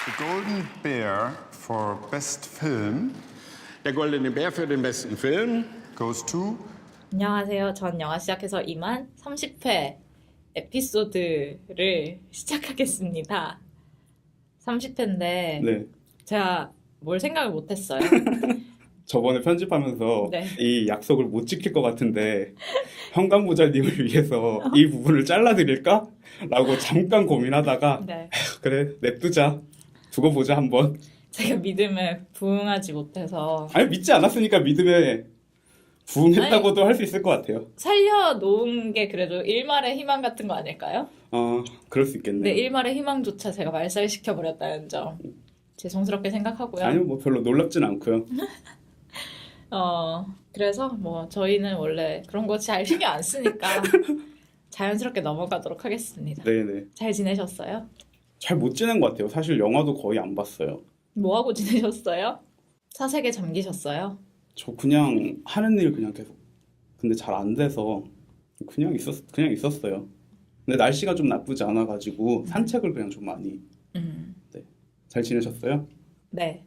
The Golden Bear for Best Film Der Goldene Bär für den besten Film goes to 안녕하세요. 전 영화 시작해서 이만 30회 에피소드를 시작하겠습니다. 30회인데 네. 제가 뭘 생각을 못했어요. 저번에 편집하면서 네. 이 약속을 못 지킬 것 같은데 현관부자님을 위해서 이 부분을 잘라드릴까? 라고 잠깐 고민하다가 네. 그래 냅두자. 두고 보자 한번. 제가 믿음에 부응하지 못해서 아니 믿지 않았으니까 믿음에 부응했다고도 할 수 있을 것 같아요. 살려놓은 게 그래도 일말의 희망 같은 거 아닐까요? 그럴 수 근데 있겠네요. 일말의 희망조차 제가 말살시켜버렸다는 점 죄송스럽게 생각하고요. 아니요 뭐 별로 놀랍진 않고요. 그래서 뭐 저희는 원래 그런 거 잘 신경 안 쓰니까 자연스럽게 넘어가도록 하겠습니다. 네네. 잘 지내셨어요? 잘 못 지낸 것 같아요. 사실 영화도 거의 안 봤어요. 뭐 하고 지내셨어요? 사색에 잠기셨어요? 저 그냥 하는 일 그냥 계속. 근데 잘 안 돼서 그냥 있었어요. 근데 날씨가 좀 나쁘지 않아가지고 산책을 그냥 좀 많이. 네. 잘 지내셨어요? 네.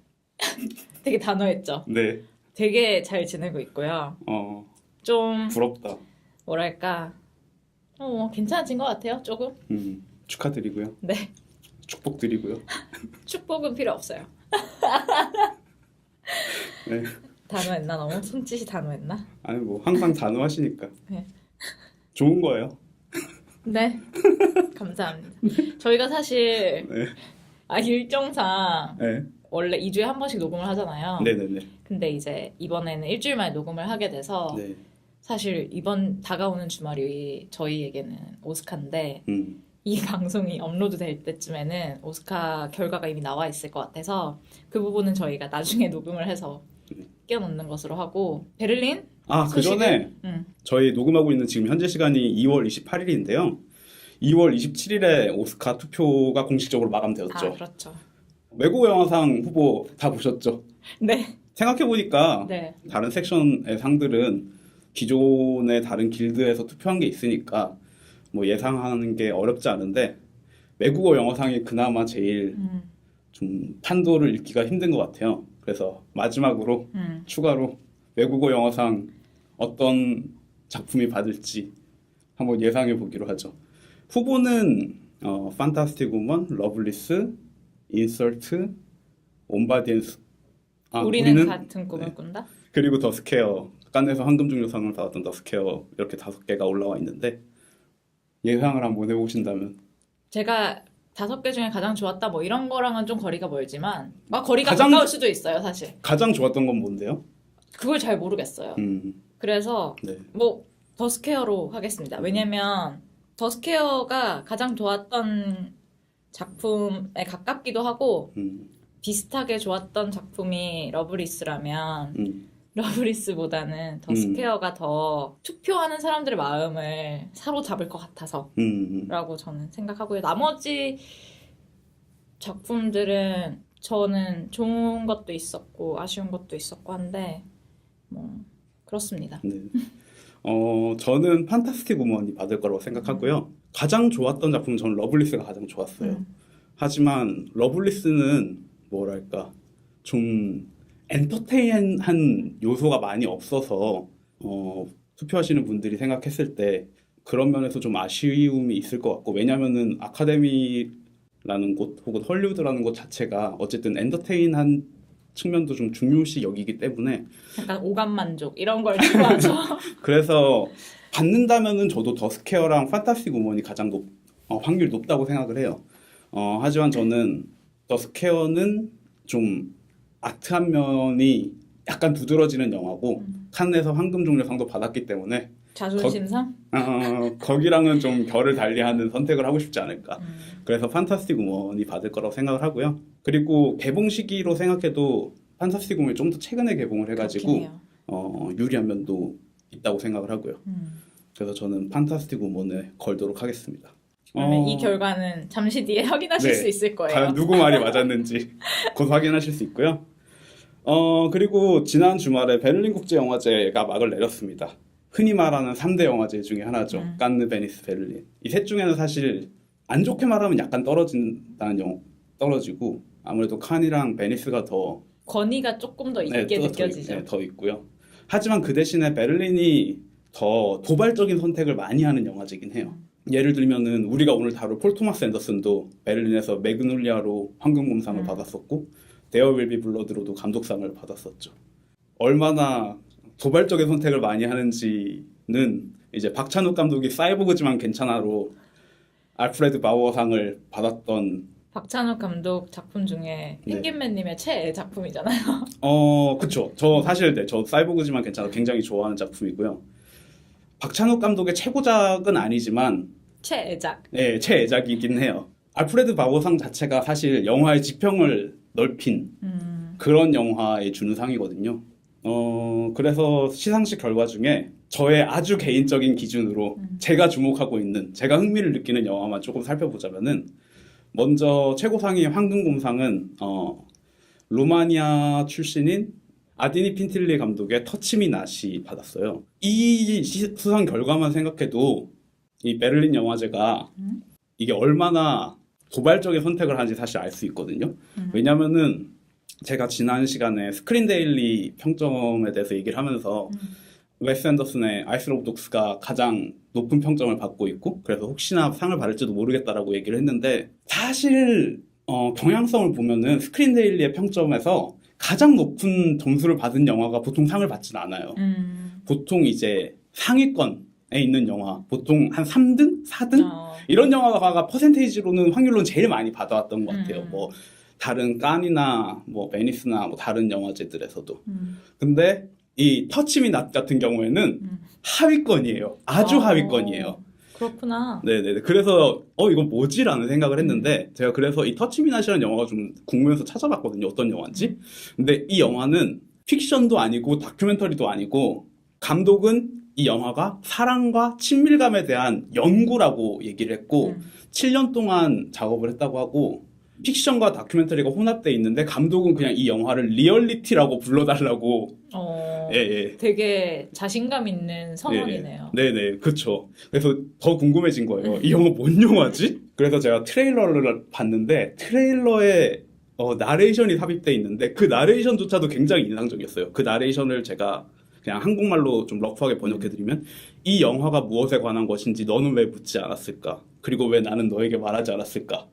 되게 단호했죠? 네. 되게 잘 지내고 있고요. 좀 부럽다. 뭐랄까 괜찮아진 것 같아요. 조금. 축하드리고요. 네. 축복드리고요. 축복은 필요 없어요. 네. 단호했나 너무? 손짓이 단호했나? 아니 뭐 항상 단호하시니까. 네. 좋은 거예요. 네. 감사합니다. 저희가 사실 네. 일정상 네. 원래 2주에 한 번씩 녹음을 하잖아요. 네네네. 근데 이제 이번에는 일주일 만에 녹음을 하게 돼서 네. 사실 이번 다가오는 주말이 저희에게는 오스카인데 이 방송이 업로드 될 때쯤에는 오스카 결과가 이미 나와 있을 것 같아서 그 부분은 저희가 나중에 녹음을 해서 끼워넣는 것으로 하고 베를린? 그 전에 저희 녹음하고 있는 지금 현재 시간이 2월 28일인데요. 2월 27일에 오스카 투표가 공식적으로 마감되었죠. 그렇죠. 외국어 영화상 후보 다 보셨죠? 네. 생각해보니까 네. 다른 섹션의 상들은 기존의 다른 길드에서 투표한 게 있으니까 뭐 예상하는 게 어렵지 않은데 외국어 영화상이 그나마 제일 좀 판도를 읽기가 힘든 것 같아요. 그래서 마지막으로 추가로 외국어 영화상 어떤 작품이 받을지 한번 예상해 보기로 하죠. 후보는 판타스틱 우먼, 러블리스, 인설트, 온바디언스. 우리는 같은 꿈을 꾼다? 그리고 더 스퀘어. 칸에서 황금종려상을 받았던 더 스퀘어 이렇게 5개가 올라와 있는데 예상을 한번 해보신다면 제가 5개 중에 가장 좋았다 뭐 이런 거랑은 좀 거리가 멀지만 거리가 가장 가까울 수도 있어요 사실. 가장 좋았던 건 뭔데요? 그걸 잘 모르겠어요. 그래서 네. 뭐 더스케어로 하겠습니다. 왜냐면 더스케어가 가장 좋았던 작품에 가깝기도 하고 비슷하게 좋았던 작품이 러브리스라면 러브리스보다는 더스케어가 더 투표하는 사람들의 마음을 사로잡을 것 같아서 라고 저는 생각하고요. 나머지 작품들은 저는 좋은 것도 있었고 아쉬운 것도 있었고 한데 뭐 그렇습니다. 네. 저는 판타스틱 우먼이 받을 거라고 생각하고요. 가장 좋았던 작품은 저는 러블리스가 가장 좋았어요. 하지만 러블리스는 뭐랄까 좀 엔터테인한 요소가 많이 없어서 투표하시는 분들이 생각했을 때 그런 면에서 좀 아쉬움이 있을 것 같고 왜냐면은 아카데미라는 곳 혹은 헐리우드라는 곳 자체가 어쨌든 엔터테인한 측면도 좀 중요시 여기기 때문에 약간 오감 만족 이런 걸 좋아하죠. 그래서 받는다면은 저도 더 스퀘어랑 판타스틱 우먼이 가장 확률 높다고 생각을 해요. 하지만 저는 더 스퀘어는 좀 아트한 면이 약간 두드러지는 영화고 칸에서 황금종려상도 받았기 때문에 자존심상? 거기랑은 좀 결을 달리하는 선택을 하고 싶지 않을까. 그래서 판타스틱 우먼이 받을 거라고 생각을 하고요. 그리고 개봉 시기로 생각해도 판타스틱 우먼이 좀 더 최근에 개봉을 해가지고 유리한 면도 있다고 생각을 하고요. 그래서 저는 판타스틱 우먼에 걸도록 하겠습니다. 그러면 이 결과는 잠시 뒤에 확인하실 수 있을 거예요. 과연 누구 말이 맞았는지 곧 확인하실 수 있고요. 그리고 지난 주말에 베를린 국제영화제가 막을 내렸습니다. 흔히 말하는 3대 영화제 중에 하나죠. 칸느, 베니스, 베를린. 이 셋 중에는 사실 안 좋게 말하면 약간 떨어지고 아무래도 칸이랑 베니스가 더 권위가 조금 더 있게 느껴지죠. 더 있고요. 하지만 그 대신에 베를린이 더 도발적인 선택을 많이 하는 영화제긴 해요. 예를 들면은 우리가 오늘 다룰 폴 토마스 앤더슨도 베를린에서 매그놀리아로 황금곰상을 받았었고 데어 윌 비 블러드로도 감독상을 받았었죠. 얼마나 도발적인 선택을 많이 하는지는 이제 박찬욱 감독이 사이보그지만 괜찮아로 알프레드 바우어상을 받았던 박찬욱 감독 작품 중에 네. 핑계맨님의 최애 작품이잖아요. 그쵸. 저 사실 저 사이보그지만 괜찮아 굉장히 좋아하는 작품이고요. 박찬욱 감독의 최고작은 아니지만 최애작. 네, 최애작이긴 해요. 알프레드 바우어상 자체가 사실 영화의 지평을 넓힌 그런 영화에 주는 상이거든요. 그래서 시상식 결과 중에 저의 아주 개인적인 기준으로 제가 주목하고 있는, 제가 흥미를 느끼는 영화만 조금 살펴보자면은, 먼저 최고상인 황금곰상은 루마니아 출신인 아디니 핀틸리 감독의 터치미 낫이 받았어요. 이 수상 결과만 생각해도 이 베를린 영화제가 이게 얼마나 도발적인 선택을 하는지 사실 알 수 있거든요. 왜냐면은 제가 지난 시간에 스크린 데일리 평점에 대해서 얘기를 하면서 웨스 앤더슨의 아이스 오브 독스가 가장 높은 평점을 받고 있고 그래서 혹시나 상을 받을지도 모르겠다라고 얘기를 했는데 사실 경향성을 보면은 스크린 데일리의 평점에서 가장 높은 점수를 받은 영화가 보통 상을 받진 않아요. 보통 이제 상위권에 있는 영화, 보통 한 3등? 4등? 이런 영화가 퍼센테이지로는 확률로는 제일 많이 받아왔던 것 같아요. 뭐 다른 칸이나 뭐 베니스나 뭐 다른 영화제들에서도. 근데 이 터치미 낫 같은 경우에는 하위권이에요. 아주 하위권이에요. 그렇구나. 네네. 그래서 이거 뭐지라는 생각을 했는데 제가 그래서 이 터치미 낫이라는 영화가 좀 궁금해서 찾아봤거든요. 어떤 영화인지. 근데 이 영화는 픽션도 아니고 다큐멘터리도 아니고 감독은 이 영화가 사랑과 친밀감에 대한 연구라고 얘기를 했고 7년 동안 작업을 했다고 하고 픽션과 다큐멘터리가 혼합되어 있는데 감독은 그냥 이 영화를 리얼리티라고 불러달라고 되게 자신감 있는 선언이네요. 네네, 그렇죠. 그래서 더 궁금해진 거예요. 이 영화 뭔 영화지? 그래서 제가 트레일러를 봤는데 트레일러에 나레이션이 삽입되어 있는데 그 나레이션조차도 굉장히 인상적이었어요. 그 나레이션을 제가 그냥 한국말로 좀 러프하게 번역해드리면 이 영화가 무엇에 관한 것인지 너는 왜 묻지 않았을까? 그리고 왜 나는 너에게 말하지 않았을까?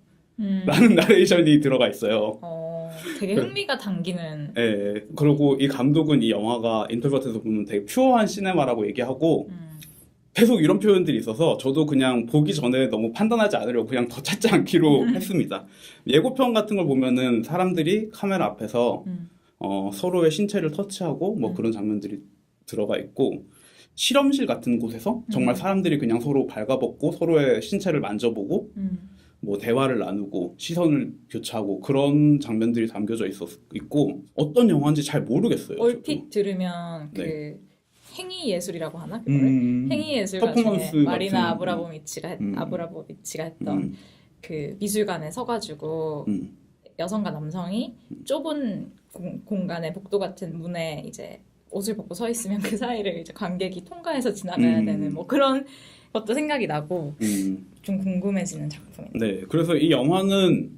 라는 나레이션이 들어가 있어요. 되게 흥미가 당기는. 네. 그리고 이 감독은 이 영화가 인터뷰 같은 데 보면 되게 퓨어한 시네마라고 얘기하고 계속 이런 표현들이 있어서 저도 그냥 보기 전에 너무 판단하지 않으려고 그냥 더 찾지 않기로 했습니다. 예고편 같은 걸 보면은 사람들이 카메라 앞에서 서로의 신체를 터치하고 뭐 그런 장면들이 들어가 있고 실험실 같은 곳에서 정말 사람들이 그냥 서로 발가벗고 서로의 신체를 만져보고 뭐 대화를 나누고 시선을 교차하고 그런 장면들이 담겨져 있고 어떤 영화인지 잘 모르겠어요. 얼핏 저도. 들으면 그 네. 행위 예술이라고 하나 그거를 행위 예술가 중에 마리나 아브라모비치가 했던 그 미술관에 서가지고 여성과 남성이 좁은 공간에 복도 같은 문에 이제 옷을 벗고 서 있으면 그 사이를 이제 관객이 통과해서 지나가야 되는 뭐 그런 것도 생각이 나고 좀 궁금해지는 작품이네요. 네, 그래서 이 영화는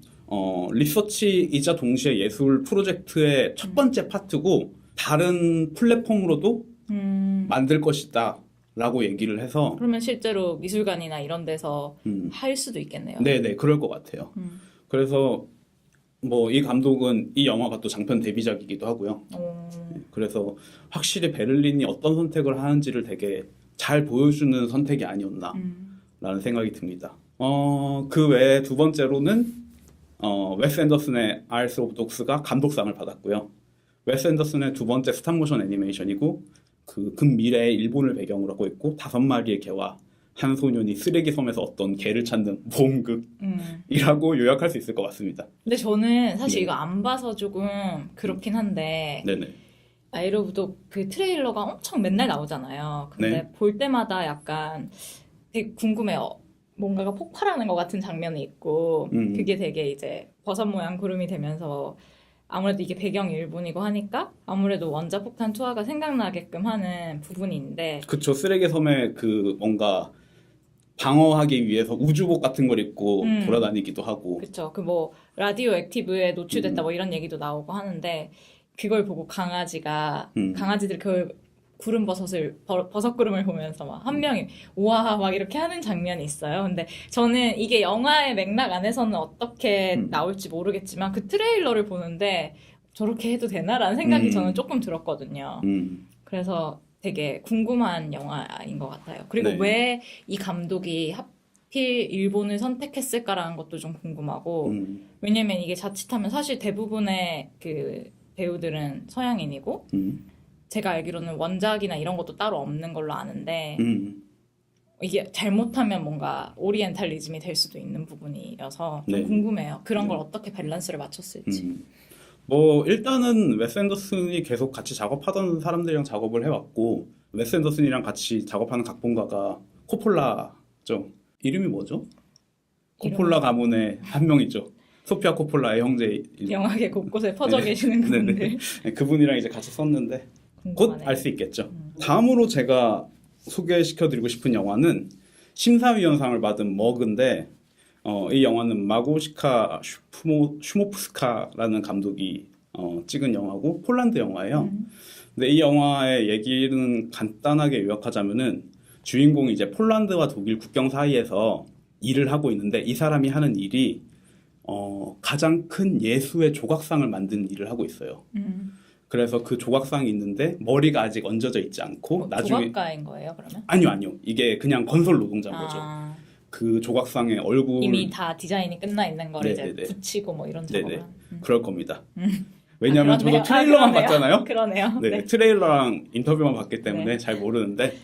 리서치이자 동시에 예술 프로젝트의 첫 번째 파트고 다른 플랫폼으로도 만들 것이다 라고 얘기를 해서 그러면 실제로 미술관이나 이런 데서 할 수도 있겠네요. 네네, 그럴 것 같아요. 그래서 뭐 이 감독은 이 영화가 또 장편 데뷔작이기도 하고요. 그래서 확실히 베를린이 어떤 선택을 하는지를 되게 잘 보여주는 선택이 아니었나라는 생각이 듭니다. 그 외에 두 번째로는 웨스 앤더슨의 아이스 오브 독스가 감독상을 받았고요. 웨스 앤더슨의 두 번째 스탑모션 애니메이션이고 그 근미래의 일본을 배경으로 하고 있고 5마리의 개와 한 소년이 쓰레기 섬에서 어떤 개를 찾는 모험극이라고 요약할 수 있을 것 같습니다. 근데 저는 사실 네. 이거 안 봐서 조금 그렇긴 한데 네네. 아이로브도 그 트레일러가 엄청 맨날 나오잖아요. 근데 네. 볼 때마다 약간 되게 궁금해요. 뭔가가 폭발하는 것 같은 장면이 있고 그게 되게 이제 버섯 모양 구름이 되면서 아무래도 이게 배경이 일본이고 하니까 아무래도 원자폭탄 투하가 생각나게끔 하는 부분이 있는데 그쵸. 쓰레기 섬에 그 뭔가 방어하기 위해서 우주복 같은 걸 입고 음. 돌아다니기도 하고. 그쵸. 그 뭐 라디오 액티브에 노출됐다 뭐 이런 얘기도 나오고 하는데 그걸 보고 강아지들 그 구름 버섯을 버섯구름을 보면서 막 한 명이 우와 막 이렇게 하는 장면이 있어요. 근데 저는 이게 영화의 맥락 안에서는 어떻게 나올지 모르겠지만 그 트레일러를 보는데 저렇게 해도 되나라는 생각이 저는 조금 들었거든요. 그래서 되게 궁금한 영화인 것 같아요. 그리고 네. 왜 이 감독이 하필 일본을 선택했을까라는 것도 좀 궁금하고 왜냐면 이게 자칫하면 사실 대부분의 그 배우들은 서양인이고 제가 알기로는 원작이나 이런 것도 따로 없는 걸로 아는데 이게 잘못하면 뭔가 오리엔탈리즘이 될 수도 있는 부분이어서 좀 네. 궁금해요. 그런 걸 어떻게 밸런스를 맞췄을지. 뭐 일단은 웨스 앤더슨이 계속 같이 작업하던 사람들이랑 작업을 해왔고 웨스 앤더슨이랑 같이 작업하는 각본가가 코폴라죠. 이름이 뭐죠? 코폴라 가문의 한 명이죠. 소피아 코폴라의 형제. 영화계 곳곳에 퍼져 네. 계시는 네네. 분들. 네, 그분이랑 이제 같이 썼는데 곧 궁금하네요. 알 수 있겠죠. 다음으로 제가 소개시켜드리고 싶은 영화는 심사위원상을 받은 머그인데 이 영화는 마고시카 슈모프스카라는 감독이 찍은 영화고 폴란드 영화예요. 근데 이 영화의 얘기는 간단하게 요약하자면은 주인공이 이제 폴란드와 독일 국경 사이에서 일을 하고 있는데 이 사람이 하는 일이 가장 큰 예수의 조각상을 만드는 일을 하고 있어요. 그래서 그 조각상이 있는데 머리가 아직 얹어져 있지 않고 뭐 나중에 조각가인 거예요, 그러면? 아니요. 이게 그냥 건설 노동자인 거죠. 아, 그 조각상의 얼굴 이미 다 디자인이 끝나 있는 거를 이제 네네네. 붙이고 뭐 이런 작업을 네네. 하는. 그럴 겁니다. 왜냐면 아, 그렇네요. 저도 트레일러만 그러네요. 봤잖아요. 그러네요. 네, 네. 트레일러랑 인터뷰만 봤기 때문에 네. 잘 모르는데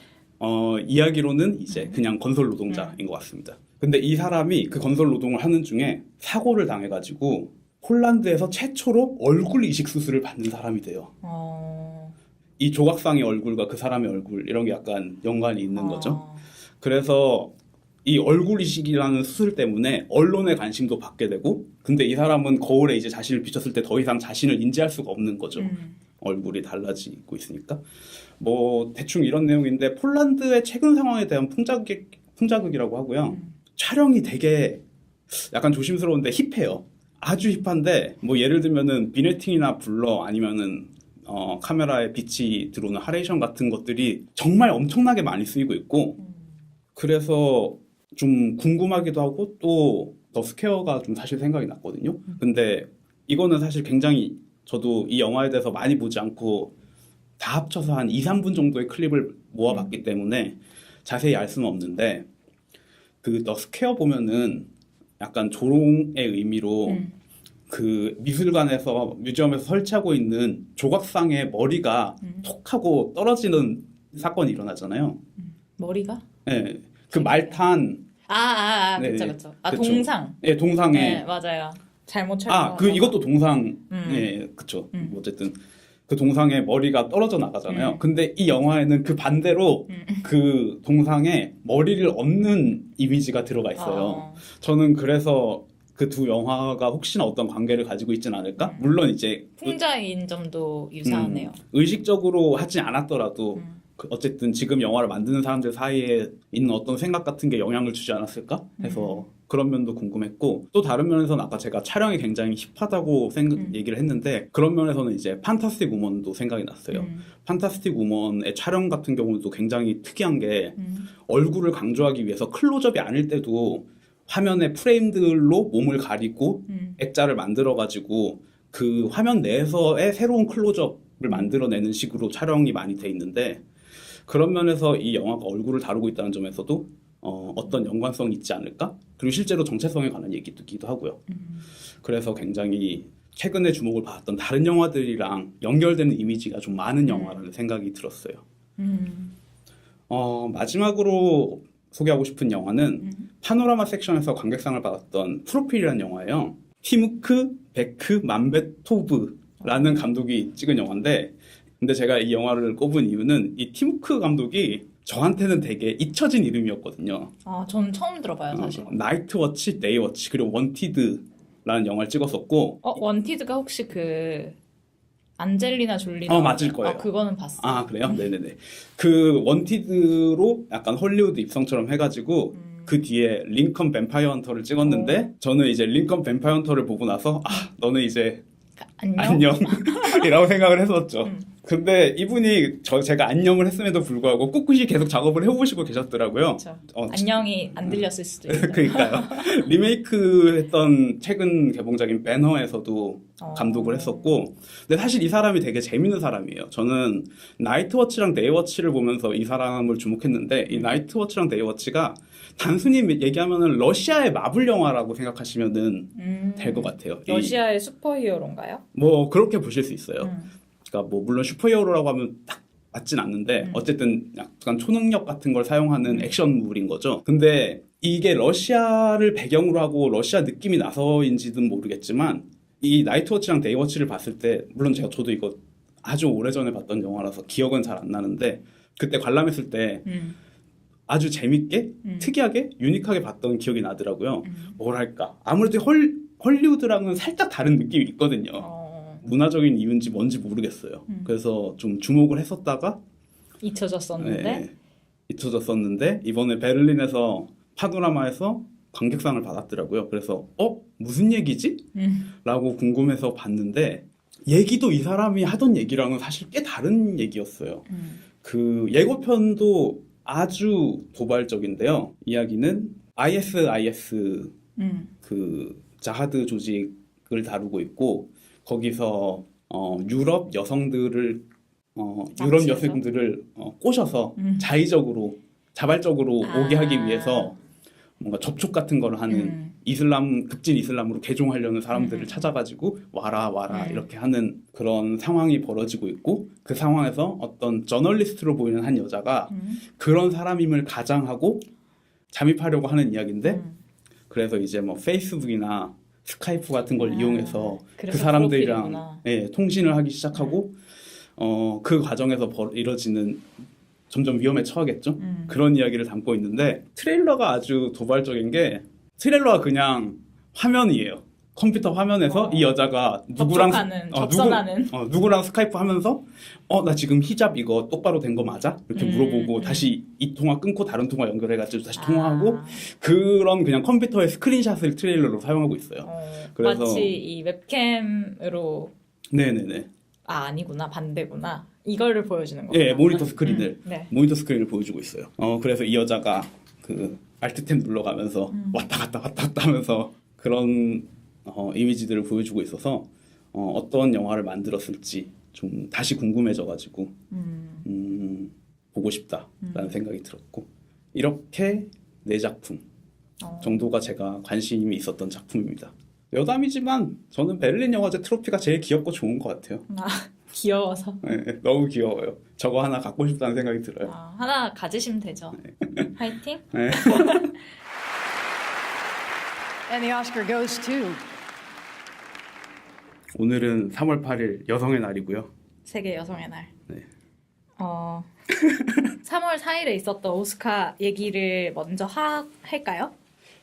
이야기로는 이제 그냥 건설 노동자인 것 같습니다. 근데 이 사람이 그 건설 노동을 하는 중에 사고를 당해가지고 폴란드에서 최초로 얼굴 이식 수술을 받는 사람이 돼요. 이 조각상의 얼굴과 그 사람의 얼굴 이런 게 약간 연관이 있는 거죠. 그래서 이 얼굴 이식이라는 수술 때문에 언론의 관심도 받게 되고 근데 이 사람은 거울에 이제 자신을 비쳤을 때 더 이상 자신을 인지할 수가 없는 거죠. 얼굴이 달라지고 있으니까. 뭐 대충 이런 내용인데 폴란드의 최근 상황에 대한 풍자극이라고 하고요. 촬영이 되게 약간 조심스러운데 힙해요. 아주 힙한데 뭐 예를 들면은 비네팅이나 블러 아니면은 카메라에 빛이 들어오는 하레이션 같은 것들이 정말 엄청나게 많이 쓰이고 있고 그래서 좀 궁금하기도 하고 또 더 스퀘어가 좀 사실 생각이 났거든요. 근데 이거는 사실 굉장히 저도 이 영화에 대해서 많이 보지 않고 다 합쳐서 한 2, 3분 정도의 클립을 모아봤기 때문에 자세히 알 수는 없는데 그 더 스퀘어 보면은 약간 조롱의 의미로 그 미술관에서 뮤지엄에서 설치하고 있는 조각상의 머리가 톡 하고 떨어지는 사건이 일어나잖아요. 머리가? 네, 그 말탄 그쵸, 네, 그쵸. 아, 그쵸. 동상. 네, 동상에 네, 맞아요. 잘못 촬영. 이것도 동상 네, 그쵸. 뭐 어쨌든 그 동상에 머리가 떨어져 나가잖아요. 근데 이 영화에는 그 반대로 그 동상에 머리를 얹는 이미지가 들어가 있어요. 저는 그래서 그 두 영화가 혹시나 어떤 관계를 가지고 있진 않을까? 물론 이제 풍자인 점도 유사하네요. 의식적으로 하지 않았더라도 어쨌든 지금 영화를 만드는 사람들 사이에 있는 어떤 생각 같은 게 영향을 주지 않았을까 해서 그런 면도 궁금했고 또 다른 면에서는 아까 제가 촬영이 굉장히 힙하다고 얘기를 했는데 그런 면에서는 이제 판타스틱 우먼도 생각이 났어요. 판타스틱 우먼의 촬영 같은 경우도 굉장히 특이한 게 얼굴을 강조하기 위해서 클로즈업이 아닐 때도 화면에 프레임들로 몸을 가리고 액자를 만들어가지고 그 화면 내에서의 새로운 클로즈업을 만들어내는 식으로 촬영이 많이 돼 있는데 그런 면에서 이 영화가 얼굴을 다루고 있다는 점에서도 어떤 연관성이 있지 않을까? 그리고 실제로 정체성에 관한 얘기도 하고요. 그래서 굉장히 최근에 주목을 받았던 다른 영화들이랑 연결되는 이미지가 좀 많은 영화라는 생각이 들었어요. 마지막으로 소개하고 싶은 영화는 파노라마 섹션에서 관객상을 받았던 프로필이라는 영화예요. 티무크 베크 맘베토브라는 감독이 찍은 영화인데 근데 제가 이 영화를 꼽은 이유는 이 티무크 감독이 저한테는 되게 잊혀진 이름이었거든요. 저는 처음 들어봐요, 사실. 나이트워치, 데이워치, 그리고 원티드라는 영화를 찍었었고 원티드가 혹시 그 안젤리나 졸리 맞을 거예요. 그거는 봤어요. 그래요? 네네네. 그 원티드로 약간 헐리우드 입성처럼 해가지고 그 뒤에 링컨 뱀파이어 헌터를 찍었는데 저는 이제 링컨 뱀파이어 헌터를 보고 나서 너는 이제 안녕이라고 생각을 했었죠. 근데 이분이 제가 안녕을 했음에도 불구하고 꿋꿋이 계속 작업을 해오시고 계셨더라고요. 그렇죠. 안녕이 안 들렸을 수도 있어요. 그러니까요. 리메이크 했던 최근 개봉작인 배너에서도 감독을 했었고, 근데 사실 이 사람이 되게 재밌는 사람이에요. 저는 나이트워치랑 데이워치를 보면서 이 사람을 주목했는데, 이 나이트워치랑 데이워치가 단순히 얘기하면은 러시아의 마블 영화라고 생각하시면은 될 것 같아요. 러시아의 슈퍼히어로인가요? 뭐 그렇게 보실 수 있어요. 그러니까 뭐 물론 슈퍼히어로라고 하면 딱 맞진 않는데 어쨌든 약간 초능력 같은 걸 사용하는 액션물인 거죠. 근데 이게 러시아를 배경으로 하고 러시아 느낌이 나서인지는 모르겠지만 이 나이트워치랑 데이워치를 봤을 때 물론 저도 이거 아주 오래전에 봤던 영화라서 기억은 잘 안 나는데 그때 관람했을 때 아주 재밌게 특이하게 유니크하게 봤던 기억이 나더라고요. 뭐랄까 아무래도 헐리우드랑은 살짝 다른 느낌이 있거든요. 문화적인 이유인지 뭔지 모르겠어요. 그래서 좀 주목을 했었다가 잊혀졌었는데 이번에 베를린에서 파노라마에서 관객상을 받았더라고요. 그래서 무슨 얘기지? 라고 궁금해서 봤는데 얘기도 이 사람이 하던 얘기랑은 사실 꽤 다른 얘기였어요. 그 예고편도 아주 도발적인데요. 이야기는 ISIS 그 자하드 조직을 다루고 있고 거기서 유럽 여성들을 꼬셔서 자발적으로 오게 하기 위해서 뭔가 접촉 같은 걸 하는 급진 이슬람으로 개종하려는 사람들을 찾아가지고 와라 이렇게 하는 그런 상황이 벌어지고 있고 그 상황에서 어떤 저널리스트로 보이는 한 여자가 그런 사람임을 가장하고 잠입하려고 하는 이야기인데 그래서 이제 뭐 페이스북이나 스카이프 같은 걸 이용해서 그 사람들이랑 통신을 하기 시작하고 그 과정에서 이뤄지는 점점 위험에 처하겠죠. 그런 이야기를 담고 있는데 트레일러가 아주 도발적인 게 트레일러가 그냥 화면이에요. 컴퓨터 화면에서 이 여자가 누구랑 스카이프 하면서 나 지금 히잡 이거 똑바로 된 거 맞아? 이렇게 물어보고 다시 이 통화 끊고 다른 통화 연결해가지고 다시 통화하고 그런 그냥 컴퓨터의 스크린샷을 트레일러로 사용하고 있어요. 그래서 마치 이 웹캠으로 네네네. 아니구나 반대구나 이거를 보여주는 거구나. 네, 모니터 스크린을 보여주고 있어요. 그래서 이 여자가 그 알트탭 눌러가면서 왔다 갔다 하면서 그런 이미지들을 보여주고 있어서 어떤 영화를 만들었을지 좀 다시 궁금해져가지고 보고 싶다라는 생각이 들었고 이렇게 4작품 정도가 제가 관심이 있었던 작품입니다. 여담이지만 저는 베를린 영화제 트로피가 제일 귀엽고 좋은 것 같아요. 귀여워서? 네, 너무 귀여워요. 저거 하나 갖고 싶다는 생각이 들어요. 하나 가지시면 되죠. 화이팅! 네. And the Oscar goes to 오늘은 3월 8일 여성의 날이고요. 세계 여성의 날. 네. 3월 4일에 있었던 오스카 얘기를 먼저 할까요?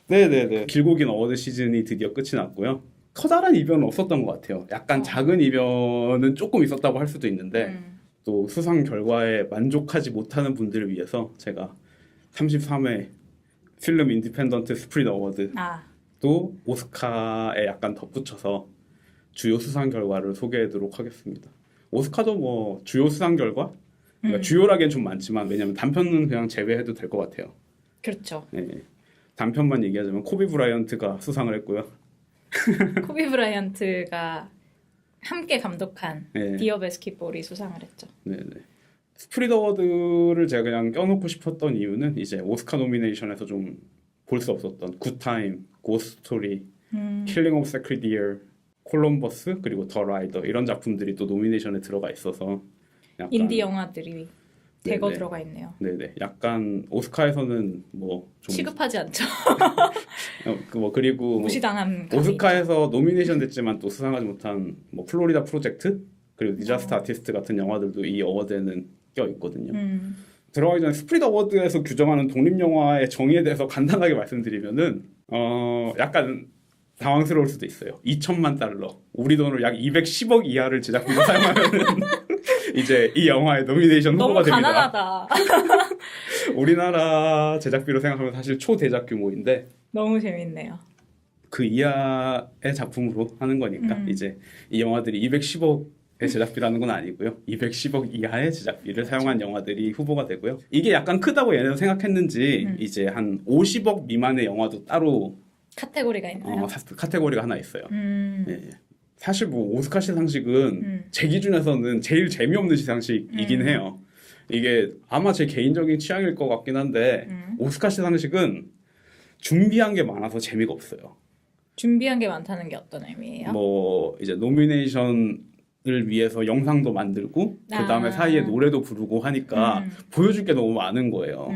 네네네. 길고 긴 어워드 시즌이 드디어 끝이 났고요. 커다란 이변은 없었던 것 같아요. 약간 작은 이변은 조금 있었다고 할 수도 있는데 또 수상 결과에 만족하지 못하는 분들을 위해서 제가 33회 필름 인디펜던트 스프릿 어워드 또 오스카에 약간 덧붙여서 주요 수상 결과를 소개하도록 하겠습니다. 오스카도 뭐 주요 수상 결과? 그러니까 주요라기엔 좀 많지만 왜냐면 단편은 그냥 제외해도 될 것 같아요. 그렇죠. 네. 단편만 얘기하자면 코비 브라이언트가 수상을 했고요. 코비 브라이언트가 함께 감독한 디어 배스킷볼이 수상을 했죠. 네네. 스프릿 어워드를 제가 그냥 껴놓고 싶었던 이유는 이제 오스카 노미네이션에서 좀 볼 수 없었던 굿타임, 고스트 스토리, 킬링 오브 세크리드 이어, 콜럼버스 그리고 더 라이더 이런 작품들이 또 노미네이션에 들어가 있어서 약간 인디 영화들이 대거 들어가 있네요. 네네. 약간 오스카에서는 뭐 좀 취급하지 않죠. 그리고 무시당한 오스카에서 노미네이션 됐지만 또 수상하지 못한 뭐 플로리다 프로젝트 그리고 디자스터 아티스트 같은 영화들도 이 어워드에는 껴 있거든요. 들어가기 전에 스프릿 어워드에서 규정하는 독립영화의 정의에 대해서 간단하게 말씀드리면은 약간 당황스러울 수도 있어요. 2천만 달러. 우리 돈으로 약 210억 이하를 제작비로 사용하면은 이제 이 영화의 노미네이션 후보가 너무 됩니다. 가난하다. 우리나라 제작비로 생각하면 사실 초대작 규모인데 너무 재밌네요. 그 이하의 작품으로 하는 거니까 이제 이 영화들이 210억의 제작비라는 건 아니고요. 210억 이하의 제작비를 사용한 영화들이 후보가 되고요. 이게 약간 크다고 얘네도 생각했는지 이제 한 50억 미만의 영화도 따로 카테고리가 있나요? 카테고리가 하나 있어요. 예. 사실 뭐 오스카 시상식은 제 기준에서는 제일 재미없는 시상식이긴 해요. 이게 아마 제 개인적인 취향일 것 같긴 한데 오스카 시상식은 준비한 게 많아서 재미가 없어요. 준비한 게 많다는 게 어떤 의미예요? 뭐 이제 노미네이션을 위해서 영상도 만들고 그 다음에 사이에 노래도 부르고 하니까 보여줄 게 너무 많은 거예요.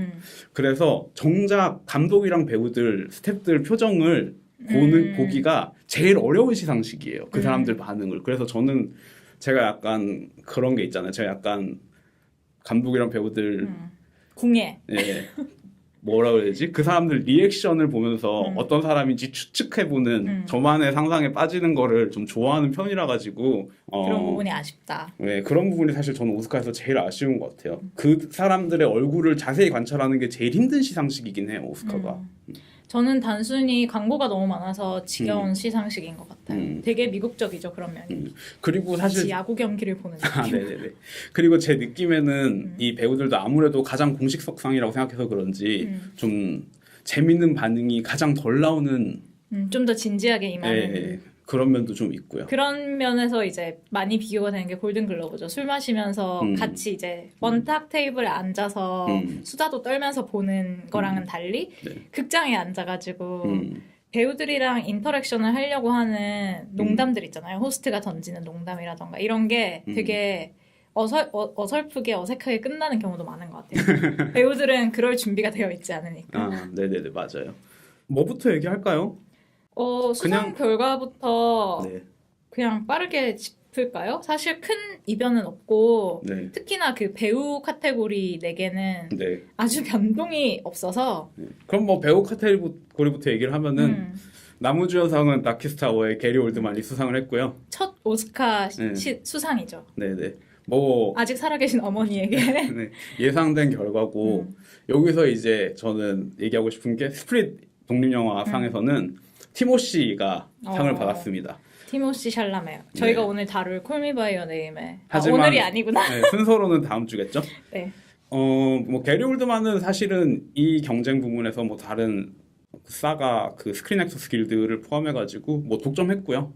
그래서 정작 감독이랑 배우들, 스태프들 표정을 보기가 제일 어려운 시상식이에요. 그 사람들 반응을. 그래서 저는 제가 약간 그런 게 있잖아요. 제가 약간 감독이랑 배우들 궁예. 예, 뭐라 그래야지? 그 사람들 리액션을 보면서 어떤 사람인지 추측해보는 저만의 상상에 빠지는 거를 좀 좋아하는 편이라 가지고 그런 부분이 아쉽다. 네, 그런 부분이 사실 저는 오스카에서 제일 아쉬운 것 같아요. 그 사람들의 얼굴을 자세히 관찰하는 게 제일 힘든 시상식이긴 해요, 오스카가. 저는 단순히 광고가 너무 많아서 지겨운 시상식인 것 같아요. 되게 미국적이죠, 그런 면이. 그리고 사실 마치 야구 경기를 보는 느낌. 아, 네네네. 그리고 제 느낌에는 이 배우들도 아무래도 가장 공식석상이라고 생각해서 그런지 좀 재밌는 반응이 가장 덜 나오는 좀 더 진지하게 임하는 그런 면도 좀 있고요. 그런 면에서 이제 많이 비교가 되는 게 골든글러브죠. 술 마시면서 같이 이제 원탁 테이블에 앉아서 수다도 떨면서 보는 거랑은 달리 극장에 앉아가지고 배우들이랑 인터랙션을 하려고 하는 농담들 있잖아요. 호스트가 던지는 농담이라던가 이런 게 되게 어설프게 어색하게 끝나는 경우도 많은 것 같아요. 배우들은 그럴 준비가 되어 있지 않으니까. 아, 네네네, 맞아요. 뭐부터 얘기할까요? 수상 결과부터 네. 그냥 빠르게 짚을까요? 사실 큰 이변은 없고 네. 특히나 그 배우 카테고리 4개는 네. 아주 변동이 없어서 그럼 뭐 배우 카테고리부터 얘기를 하면은 나무주연상은 다키스타워의 게리 올드만이 수상을 했고요. 첫 오스카 수상이죠. 네네. 뭐 아직 살아계신 어머니에게. 네, 예상된 결과고 여기서 이제 저는 얘기하고 싶은 게 스프릿 독립영화상에서는 티모시가 상을 받았습니다. 티모시 샬라메. 저희가 오늘 다룰 콜미 바이 어 네임의 하지만, 오늘이 아니구나. 네, 순서로는 다음 주겠죠? 네. 뭐 게리 올드만은 사실은 이 경쟁 부문에서 뭐 다른 사가 그 스크린 액터스 길드를 포함해가지고 뭐 독점했고요.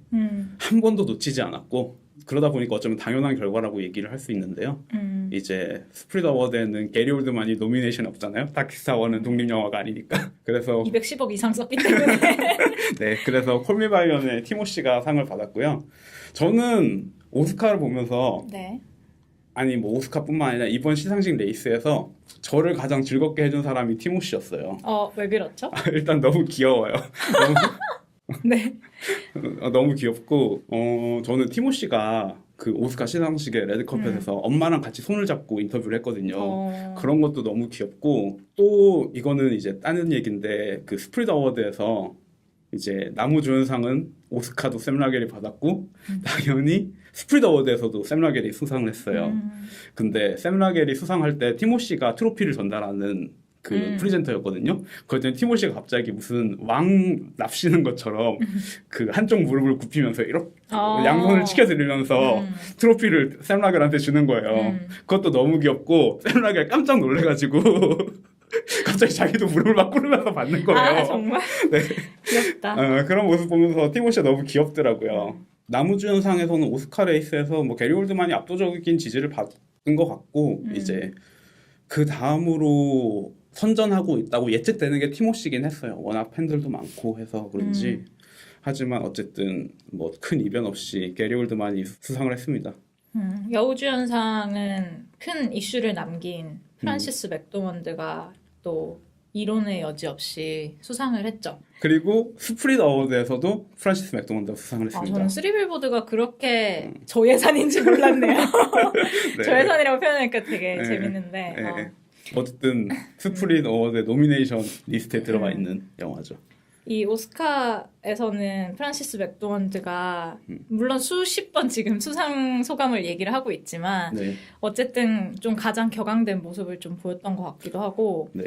한 번도 놓치지 않았고 그러다 보니까 어쩌면 당연한 결과라고 얘기를 할 수 있는데요. 이제 스프릿 어워드에는 게리 올드만이 노미네이션이 없잖아요. 다키스타워는 독립영화가 아니니까. 그래서 210억 이상 썼기 때문에. 네, 그래서 콜미 바이 어의 티모시가 상을 받았고요. 저는 오스카를 보면서 네. 아니 뭐 오스카뿐만 아니라 이번 시상식 레이스에서 저를 가장 즐겁게 해준 사람이 티모시였어요. 왜 그렇죠? 일단 너무 귀여워요. 네. 너무 귀엽고 저는 티모시가 그 오스카 시상식의 레드카펫에서 엄마랑 같이 손을 잡고 인터뷰를 했거든요. 그런 것도 너무 귀엽고 또 이거는 이제 다른 얘기인데 그 스프릿 어워드에서 이제 나무주연상은 오스카도 샘 라겔이 받았고 당연히 스프릿 어워드에서도 샘 라겔이 수상을 했어요. 근데 샘 라겔이 수상할 때 티모시가 트로피를 전달하는 그 프리젠터였거든요. 그랬더니 티모시가 갑자기 무슨 왕 납시는 것처럼 그 한쪽 무릎을 굽히면서 이렇게 양손을 치켜드리면서 트로피를 샘 라겔한테 주는 거예요. 그것도 너무 귀엽고 샘 라겔 깜짝 놀래가지고 갑자기 자기도 무릎을 막 꿇으면서 받는 거예요. 아 정말? 네. 귀엽다. 그런 모습 보면서 티모시가 너무 귀엽더라고요. 나무주연상에서는 오스카 레이스에서 뭐 게리 올드만이 압도적인 지지를 받은 것 같고 이제 그 다음으로 선전하고 있다고 예측되는 게 티모시긴 했어요. 워낙 팬들도 많고 해서 그런지. 하지만 어쨌든 뭐 큰 이변 없이 게리 올드만이 수상을 했습니다. 여우주연상은 큰 이슈를 남긴 프란시스 맥도먼드가 또 이론의 여지 없이 수상을 했죠. 그리고 스프릿 어워드에서도 프란시스 맥도먼드가 수상을 했습니다. 저는 쓰리빌보드가 그렇게 저예산인지 몰랐네요. 네. 저예산이라고 표현하니까 되게 네. 재밌는데. 어쨌든 스프릿 어워드 노미네이션 리스트에 들어가 있는 영화죠. 이 오스카에서는 프란시스 맥도먼드가 물론 수십 번 지금 수상 소감을 얘기를 하고 있지만 네. 어쨌든 좀 가장 격앙된 모습을 좀 보였던 것 같기도 하고 네.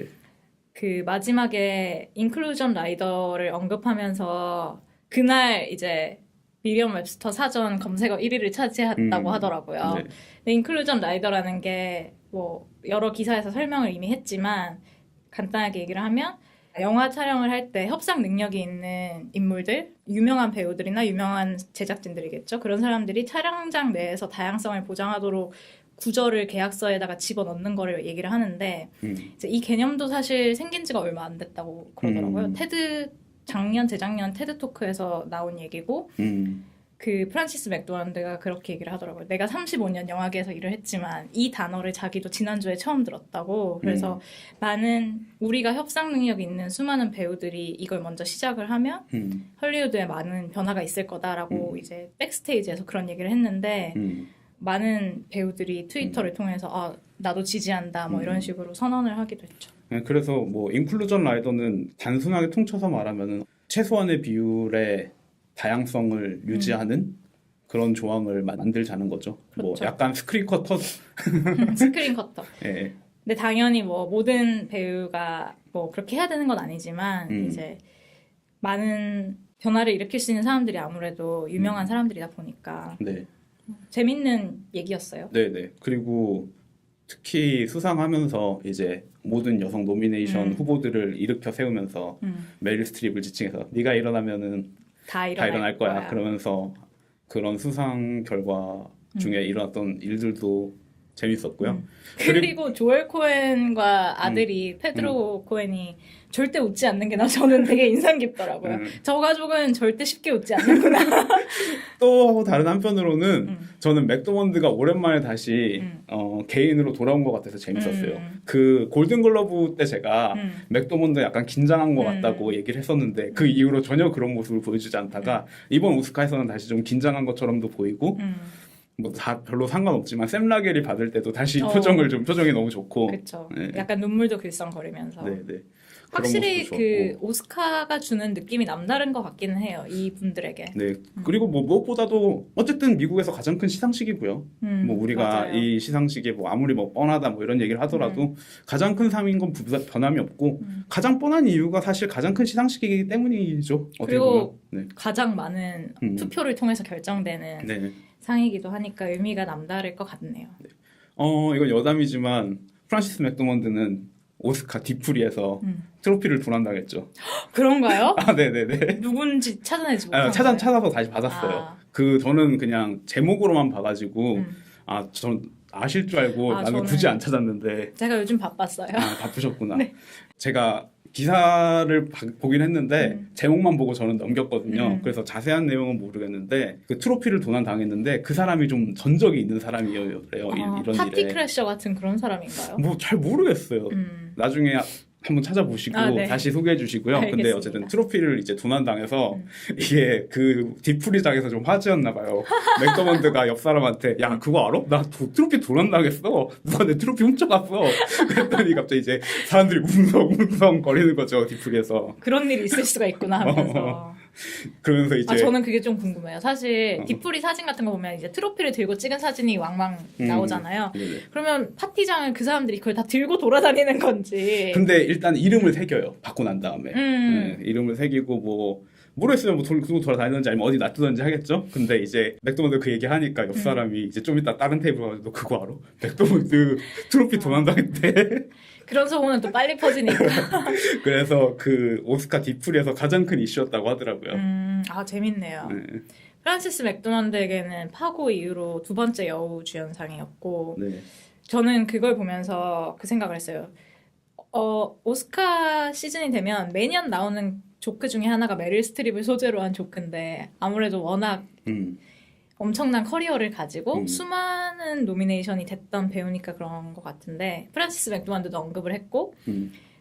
그 마지막에 인클루전 라이더를 언급하면서 그날 이제 미리엄 웹스터 사전 검색어 1위를 차지했다고 하더라고요. 네. 근데 인클루전 라이더라는 게 뭐 여러 기사에서 설명을 이미 했지만 간단하게 얘기를 하면 영화 촬영을 할 때 협상 능력이 있는 인물들, 유명한 배우들이나 유명한 제작진들이겠죠. 그런 사람들이 촬영장 내에서 다양성을 보장하도록 구절을 계약서에다가 집어넣는 거를 얘기를 하는데 이제 이 개념도 사실 생긴 지가 얼마 안 됐다고 그러더라고요. 테드 작년, 재작년 테드 토크에서 나온 얘기고 그 프란시스 맥도날드가 그렇게 얘기를 하더라고요. 내가 35년 영화계에서 일을 했지만 이 단어를 자기도 지난주에 처음 들었다고. 그래서 많은 우리가 협상 능력이 있는 수많은 배우들이 이걸 먼저 시작을 하면 헐리우드에 많은 변화가 있을 거다라고 이제 백스테이지에서 그런 얘기를 했는데 많은 배우들이 트위터를 통해서 아, 나도 지지한다 뭐 이런 식으로 선언을 하기도 했죠. 네, 그래서 뭐 인클루전 라이더는 단순하게 통쳐서 말하면은 최소한의 비율의 다양성을 유지하는 그런 조항을 만들자는 거죠. 뭐 그렇죠. 약간 스크린 커터. 스크린 커터. 예. 근데 당연히 뭐 모든 배우가 뭐 그렇게 해야 되는 건 아니지만 이제 많은 변화를 일으킬 수 있는 사람들이 아무래도 유명한 사람들이다 보니까 네. 재밌는 얘기였어요. 네네. 그리고 특히 수상하면서 이제 모든 여성 노미네이션 후보들을 일으켜 세우면서 메릴 스트립을 지칭해서 네가 일어나면은 다 다 일어날 거야. 그러면서 그런 수상 결과 중에 일어났던 일들도 재밌었고요. 그리고 조엘 코엔과 아들이 페드로 코엔이 절대 웃지 않는 게 저는 되게 인상 깊더라고요. 저 가족은 절대 쉽게 웃지 않는구나. 또 다른 한편으로는 저는 맥도먼드가 오랜만에 다시 개인으로 돌아온 것 같아서 재밌었어요. 그 골든글러브 때 제가 맥도먼드 약간 긴장한 것 같다고 얘기를 했었는데 그 이후로 전혀 그런 모습을 보여주지 않다가 이번 오스카에서는 다시 좀 긴장한 것처럼도 보이고 뭐 다 별로 상관없지만 샘 라겔이 받을 때도 다시 표정이 너무 좋고 그렇죠. 네. 약간 눈물도 글썽거리면서. 네네. 확실히 그런 모습도 그 좋았고. 오스카가 주는 느낌이 남다른 것 같기는 해요. 이 분들에게. 네. 그리고 뭐 무엇보다도 어쨌든 미국에서 가장 큰 시상식이고요. 뭐 우리가 맞아요. 이 시상식에 뭐 아무리 뭐 뻔하다 뭐 이런 얘기를 하더라도 가장 큰 상인 건 변함이 없고 가장 뻔한 이유가 사실 가장 큰 시상식이기 때문이죠. 어떻게 그리고 보면. 가장 많은 투표를 통해서 결정되는 네. 네. 상이기도 하니까 의미가 남다를 것 같네요. 이건 여담이지만 프란시스 맥도먼드는 오스카 뒤풀이에서 트로피를 도난당했죠. 그런가요? 아, 네네네. 누군지 찾아내지 못한 거예요? 찾아서 다시 받았어요. 아. 저는 그냥 제목으로만 봐가지고 전 아실 줄 알고 나는 저는 굳이 안 찾았는데 제가 요즘 바빴어요. 바쁘셨구나. 네. 제가 기사를 보긴 했는데 제목만 보고 저는 넘겼거든요. 그래서 자세한 내용은 모르겠는데 그 트로피를 도난당했는데 그 사람이 좀 전적이 있는 사람이에요. 이런 파티 일에. 크래셔 같은 그런 사람인가요? 뭐 잘 모르겠어요. 나중에 한번 찾아보시고 네. 다시 소개해 주시고요. 근데 알겠습니다. 어쨌든 트로피를 이제 도난당해서 이게 그 뒤풀이장에서 좀 화제였나 봐요. 맥도먼드가 옆 사람한테 야 그거 알아? 나 트로피 도난당했어. 누가 내 트로피 훔쳐갔어. 그랬더니 갑자기 이제 사람들이 웅성웅성 거리는 거죠. 뒤풀이에서. 그런 일이 있을 수가 있구나 하면서. 그러면서 이제 저는 그게 좀 궁금해요. 사실 뒷풀이 사진 같은 거 보면 이제 트로피를 들고 찍은 사진이 왕왕 나오잖아요. 네네. 그러면 파티장을 그 사람들이 그걸 다 들고 돌아다니는 건지. 근데 일단 이름을 새겨요. 받고 난 다음에. 네, 이름을 새기고 뭐 모르겠어요. 뭐 들고 돌아다니는지 아니면 어디 놔두던지 하겠죠. 근데 이제 맥도먼드 그 얘기 하니까 옆 사람이 이제 좀 이따 다른 테이블 가서 너 그거 알아? 맥도먼드 트로피 도난당했대. 그런 소문은 또 빨리 퍼지니까. 그래서 그 오스카 뒤풀이에서 가장 큰 이슈였다고 하더라고요. 재밌네요. 네. 프란시스 맥도날드에게는 파고 이후로 두 번째 여우 주연상이었고 네. 저는 그걸 보면서 그 생각을 했어요. 오스카 시즌이 되면 매년 나오는 조크 중에 하나가 메릴 스트립을 소재로 한 조크인데 아무래도 워낙 엄청난 커리어를 가지고 수많은 노미네이션이 됐던 배우니까 그런 것 같은데 프란시스 맥도날드도 언급을 했고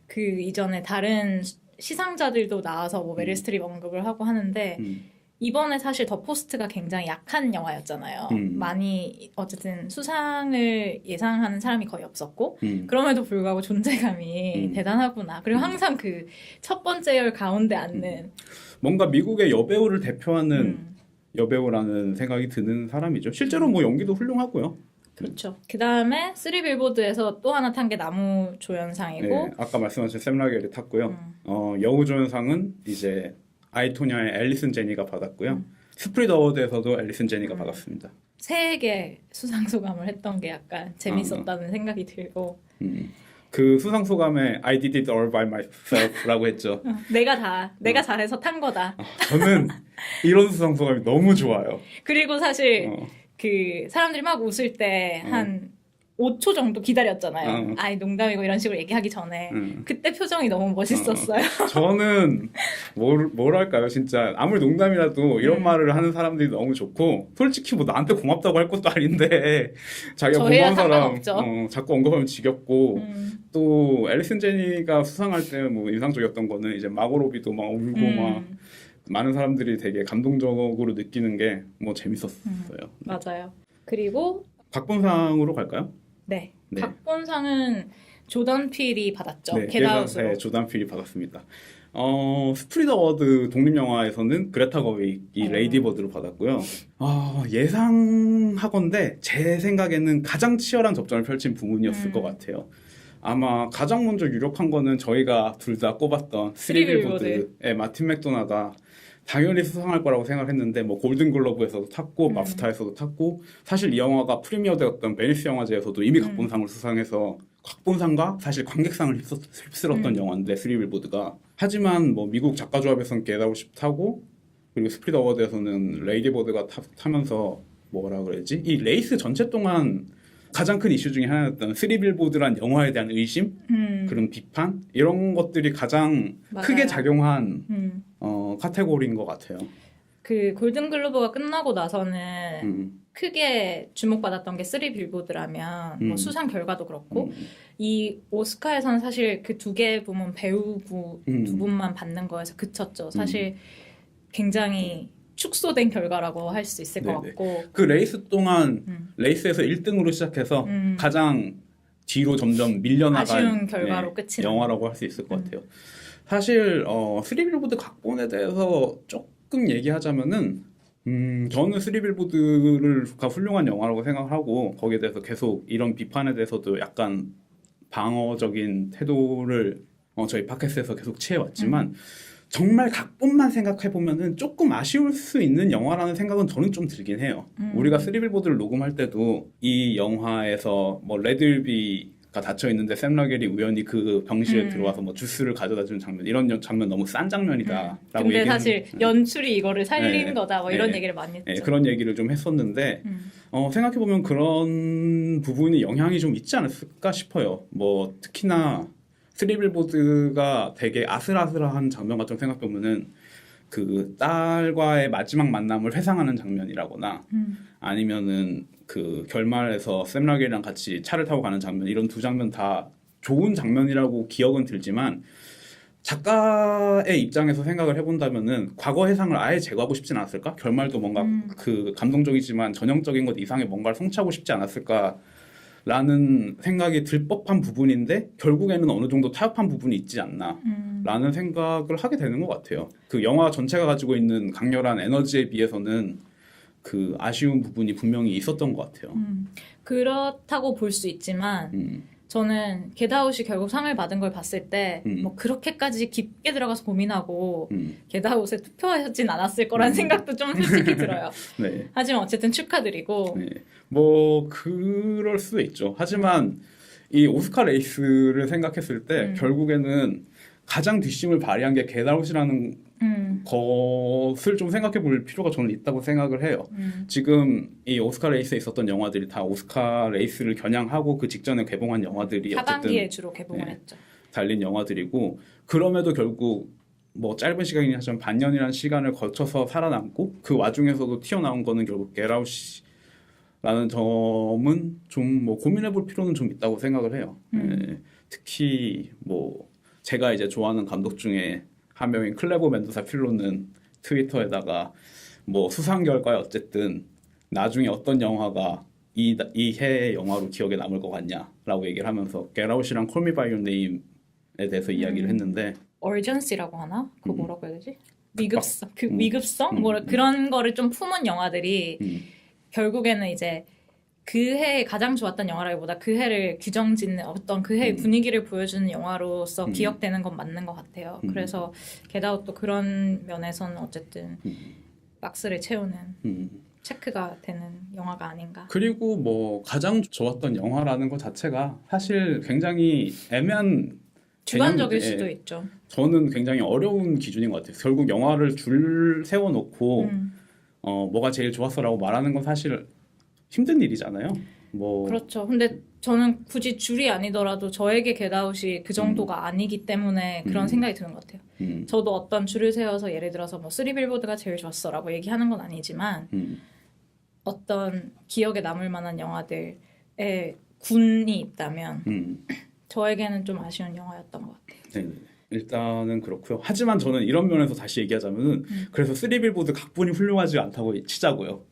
그 이전에 다른 시상자들도 나와서 뭐 메릴 스트립 언급을 하고 하는데 이번에 사실 더 포스트가 굉장히 약한 영화였잖아요. 많이 어쨌든 수상을 예상하는 사람이 거의 없었고 그럼에도 불구하고 존재감이 대단하구나. 그리고 항상 그 첫 번째 열 가운데 앉는 뭔가 미국의 여배우를 대표하는 여배우라는 생각이 드는 사람이죠. 실제로 뭐 연기도 훌륭하고요. 그렇죠. 그 다음에 3빌보드에서 또 하나 탄 게 나무조연상이고 네, 아까 말씀하신 샘 라겔이 탔고요. 여우조연상은 이제 아이토냐의 앨리슨 제니가 받았고요. 스프릿 어워드에서도 앨리슨 제니가 받았습니다. 세계 수상 소감을 했던 게 약간 재밌었다는 생각이 들고 그 수상 소감에 I did it all by myself라고 했죠. 내가 잘해서 탄 거다. 저는 이런 수상 소감이 너무 좋아요. 그리고 사실 그 사람들이 막 웃을 때 한 5초 정도 기다렸잖아요. 아이 농담이고 이런 식으로 얘기하기 전에 그때 표정이 너무 멋있었어요. 저는 뭐랄까요, 진짜 아무리 농담이라도 이런 말을 하는 사람들이 너무 좋고 솔직히 뭐 나한테 고맙다고 할 것도 아닌데 자기가 고마운 사람 자꾸 언급하면 지겹고 또 앨리슨 제니가 수상할 때 뭐 인상적이었던 거는 이제 마고 로비도 막 울고 막 많은 사람들이 되게 감동적으로 느끼는 게 뭐 재밌었어요. 맞아요. 그리고 각본상으로 갈까요? 네. 각본상은 조던 필이 받았죠. 네, 겟아웃으로. 네, 조던 필이 받았습니다. 스프릿 어워드 독립영화에서는 그레타 거윅이 레이디 버드로 받았고요. 예상하건대 제 생각에는 가장 치열한 접전을 펼친 부분이었을 것 같아요. 아마 가장 먼저 유력한 거는 저희가 둘 다 꼽았던 스리빌보드의 마틴 맥도나가 당연히 수상할 거라고 생각했는데 뭐 골든글러브에서도 탔고 마프타에서도 탔고 사실 이 영화가 프리미어되었던 베니스 영화제에서도 이미 각본상을 수상해서 각본상과 사실 관객상을 휩쓸었던 영화인데 스리빌보드가 하지만 뭐 미국 작가조합에서는 겟아웃이 타고 그리고 스프릿 어워드에서는 레이디 버드가 타면서 뭐라 그래야지 이 레이스 전체 동안 가장 큰 이슈 중에 하나였던 스리빌보드란 영화에 대한 의심, 그런 비판 이런 것들이 가장 크게 작용한 카테고리인 것 같아요. 그 골든글로브가 끝나고 나서는 크게 주목받았던 게 3빌보드라면 뭐 수상 결과도 그렇고 이 오스카에서는 사실 그 두 개 부문 배우부 두 분만 받는 거에서 그쳤죠. 사실 굉장히 축소된 결과라고 할 수 있을 것 같고 그 레이스 동안 레이스에서 1등으로 시작해서 가장 뒤로 점점 밀려나간 아쉬운 결과로 끝이 영화라고 할 수 있을 것 같아요. 사실 3빌보드 각본에 대해서 조금 얘기하자면은 저는 3빌보드가 훌륭한 영화라고 생각을 하고 거기에 대해서 계속 이런 비판에 대해서도 약간 방어적인 태도를 저희 팟캐스트에서 계속 취해왔지만 정말 각본만 생각해보면은 조금 아쉬울 수 있는 영화라는 생각은 저는 좀 들긴 해요. 우리가 3빌보드를 녹음할 때도 이 영화에서 뭐 레들비가 닫혀있는데 샘 라겔이 우연히 그 병실에 들어와서 뭐 주스를 가져다 주는 장면 이런 장면 너무 싼 장면이다 라고 근데 사실 연출이 이거를 살린 거다 뭐 이런 얘기를 많이 했죠. 그런 얘기를 좀 했었는데 생각해보면 그런 부분이 영향이 좀 있지 않았을까 싶어요. 뭐 특히나 3빌보드가 되게 아슬아슬한 장면 같은 생각해보면은 그 딸과의 마지막 만남을 회상하는 장면이라거나 아니면은 그 결말에서 샘 라겔이랑 같이 차를 타고 가는 장면 이런 두 장면 다 좋은 장면이라고 기억은 들지만 작가의 입장에서 생각을 해본다면은 과거 해상을 아예 제거하고 싶진 않았을까? 결말도 뭔가 그 감동적이지만 전형적인 것 이상의 뭔가를 성취하고 싶지 않았을까? 라는 생각이 들 법한 부분인데 결국에는 어느 정도 타협한 부분이 있지 않나 라는 생각을 하게 되는 것 같아요. 그 영화 전체가 가지고 있는 강렬한 에너지에 비해서는 그 아쉬운 부분이 분명히 있었던 것 같아요. 그렇다고 볼 수 있지만 저는 겟아웃이 결국 상을 받은 걸 봤을 때 뭐 그렇게까지 깊게 들어가서 고민하고 겟아웃에 투표하진 않았을 거란 생각도 좀 솔직히 들어요. 네. 하지만 어쨌든 축하드리고 네. 뭐 그럴 수도 있죠. 하지만 이 오스카 레이스를 생각했을 때 결국에는 가장 뒷심을 발휘한 게 겟아웃이라는 것을 좀 생각해 볼 필요가 저는 있다고 생각을 해요. 지금 이 오스카 레이스에 있었던 영화들이 다 오스카 레이스를 겨냥하고 그 직전에 개봉한 영화들이 하반기에 어쨌든 주로 개봉을 했죠. 달린 영화들이고 그럼에도 결국 뭐 짧은 시간이긴 하지만 반년이라는 시간을 거쳐서 살아남고 그 와중에서도 튀어나온 거는 결국 겟아웃이라는 점은 좀 뭐 고민해 볼 필요는 좀 있다고 생각을 해요. 특히 뭐 제가 이제 좋아하는 감독 중에 한 명인 클레버 멘도사 필로는 트위터에다가 뭐 수상 결과에 어쨌든 나중에 어떤 영화가 이 해의 영화로 기억에 남을 것 같냐라고 얘기를 하면서 Get Out이랑 Call Me By Your Name에 대해서 이야기를 했는데 얼전시라고 하나? 그거 뭐라고 해야 되지? 위급성? 위급성? 뭐라 그런 거를 좀 품은 영화들이 결국에는 이제 그 해에 가장 좋았던 영화라기보다 그 해를 규정짓는 어떤 그 해의 분위기를 보여주는 영화로서 기억되는 건 맞는 것 같아요. 그래서 겟아웃도 그런 면에서는 어쨌든 박스를 채우는 체크가 되는 영화가 아닌가. 그리고 뭐 가장 좋았던 영화라는 것 자체가 사실 굉장히 애매한 주관적일 개념인데, 수도 있죠. 저는 굉장히 어려운 기준인 것 같아요. 결국 영화를 줄 세워놓고 뭐가 제일 좋았어라고 말하는 건 사실 힘든 일이잖아요. 뭐 그렇죠. 근데 저는 굳이 줄이 아니더라도 저에게 겟아웃이 그 정도가 아니기 때문에 그런 생각이 드는 것 같아요. 저도 어떤 줄을 세워서 예를 들어서 뭐 쓰리빌보드가 제일 좋았어라고 얘기하는 건 아니지만 어떤 기억에 남을 만한 영화들의 군이 있다면 저에게는 좀 아쉬운 영화였던 것 같아요. 네, 일단은 그렇고요. 하지만 저는 이런 면에서 다시 얘기하자면은 그래서 쓰리빌보드 각본이 훌륭하지 않다고 치자고요.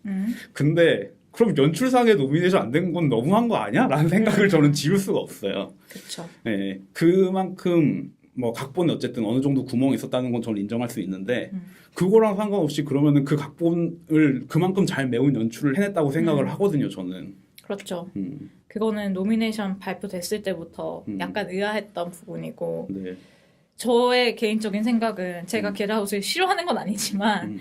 근데 그럼 연출상에 노미네이션 안 된 건 너무한 거 아니야? 라는 생각을 저는 지울 수가 없어요. 그렇죠. 네, 그만큼 뭐 각본에 어쨌든 어느 정도 구멍이 있었다는 건 저는 인정할 수 있는데 그거랑 상관없이 그러면은 그 각본을 그만큼 잘 메운 연출을 해냈다고 생각을 하거든요. 저는. 그렇죠. 그거는 노미네이션 발표됐을 때부터 약간 의아했던 부분이고 네. 저의 개인적인 생각은 제가 겟아웃을 싫어하는 건 아니지만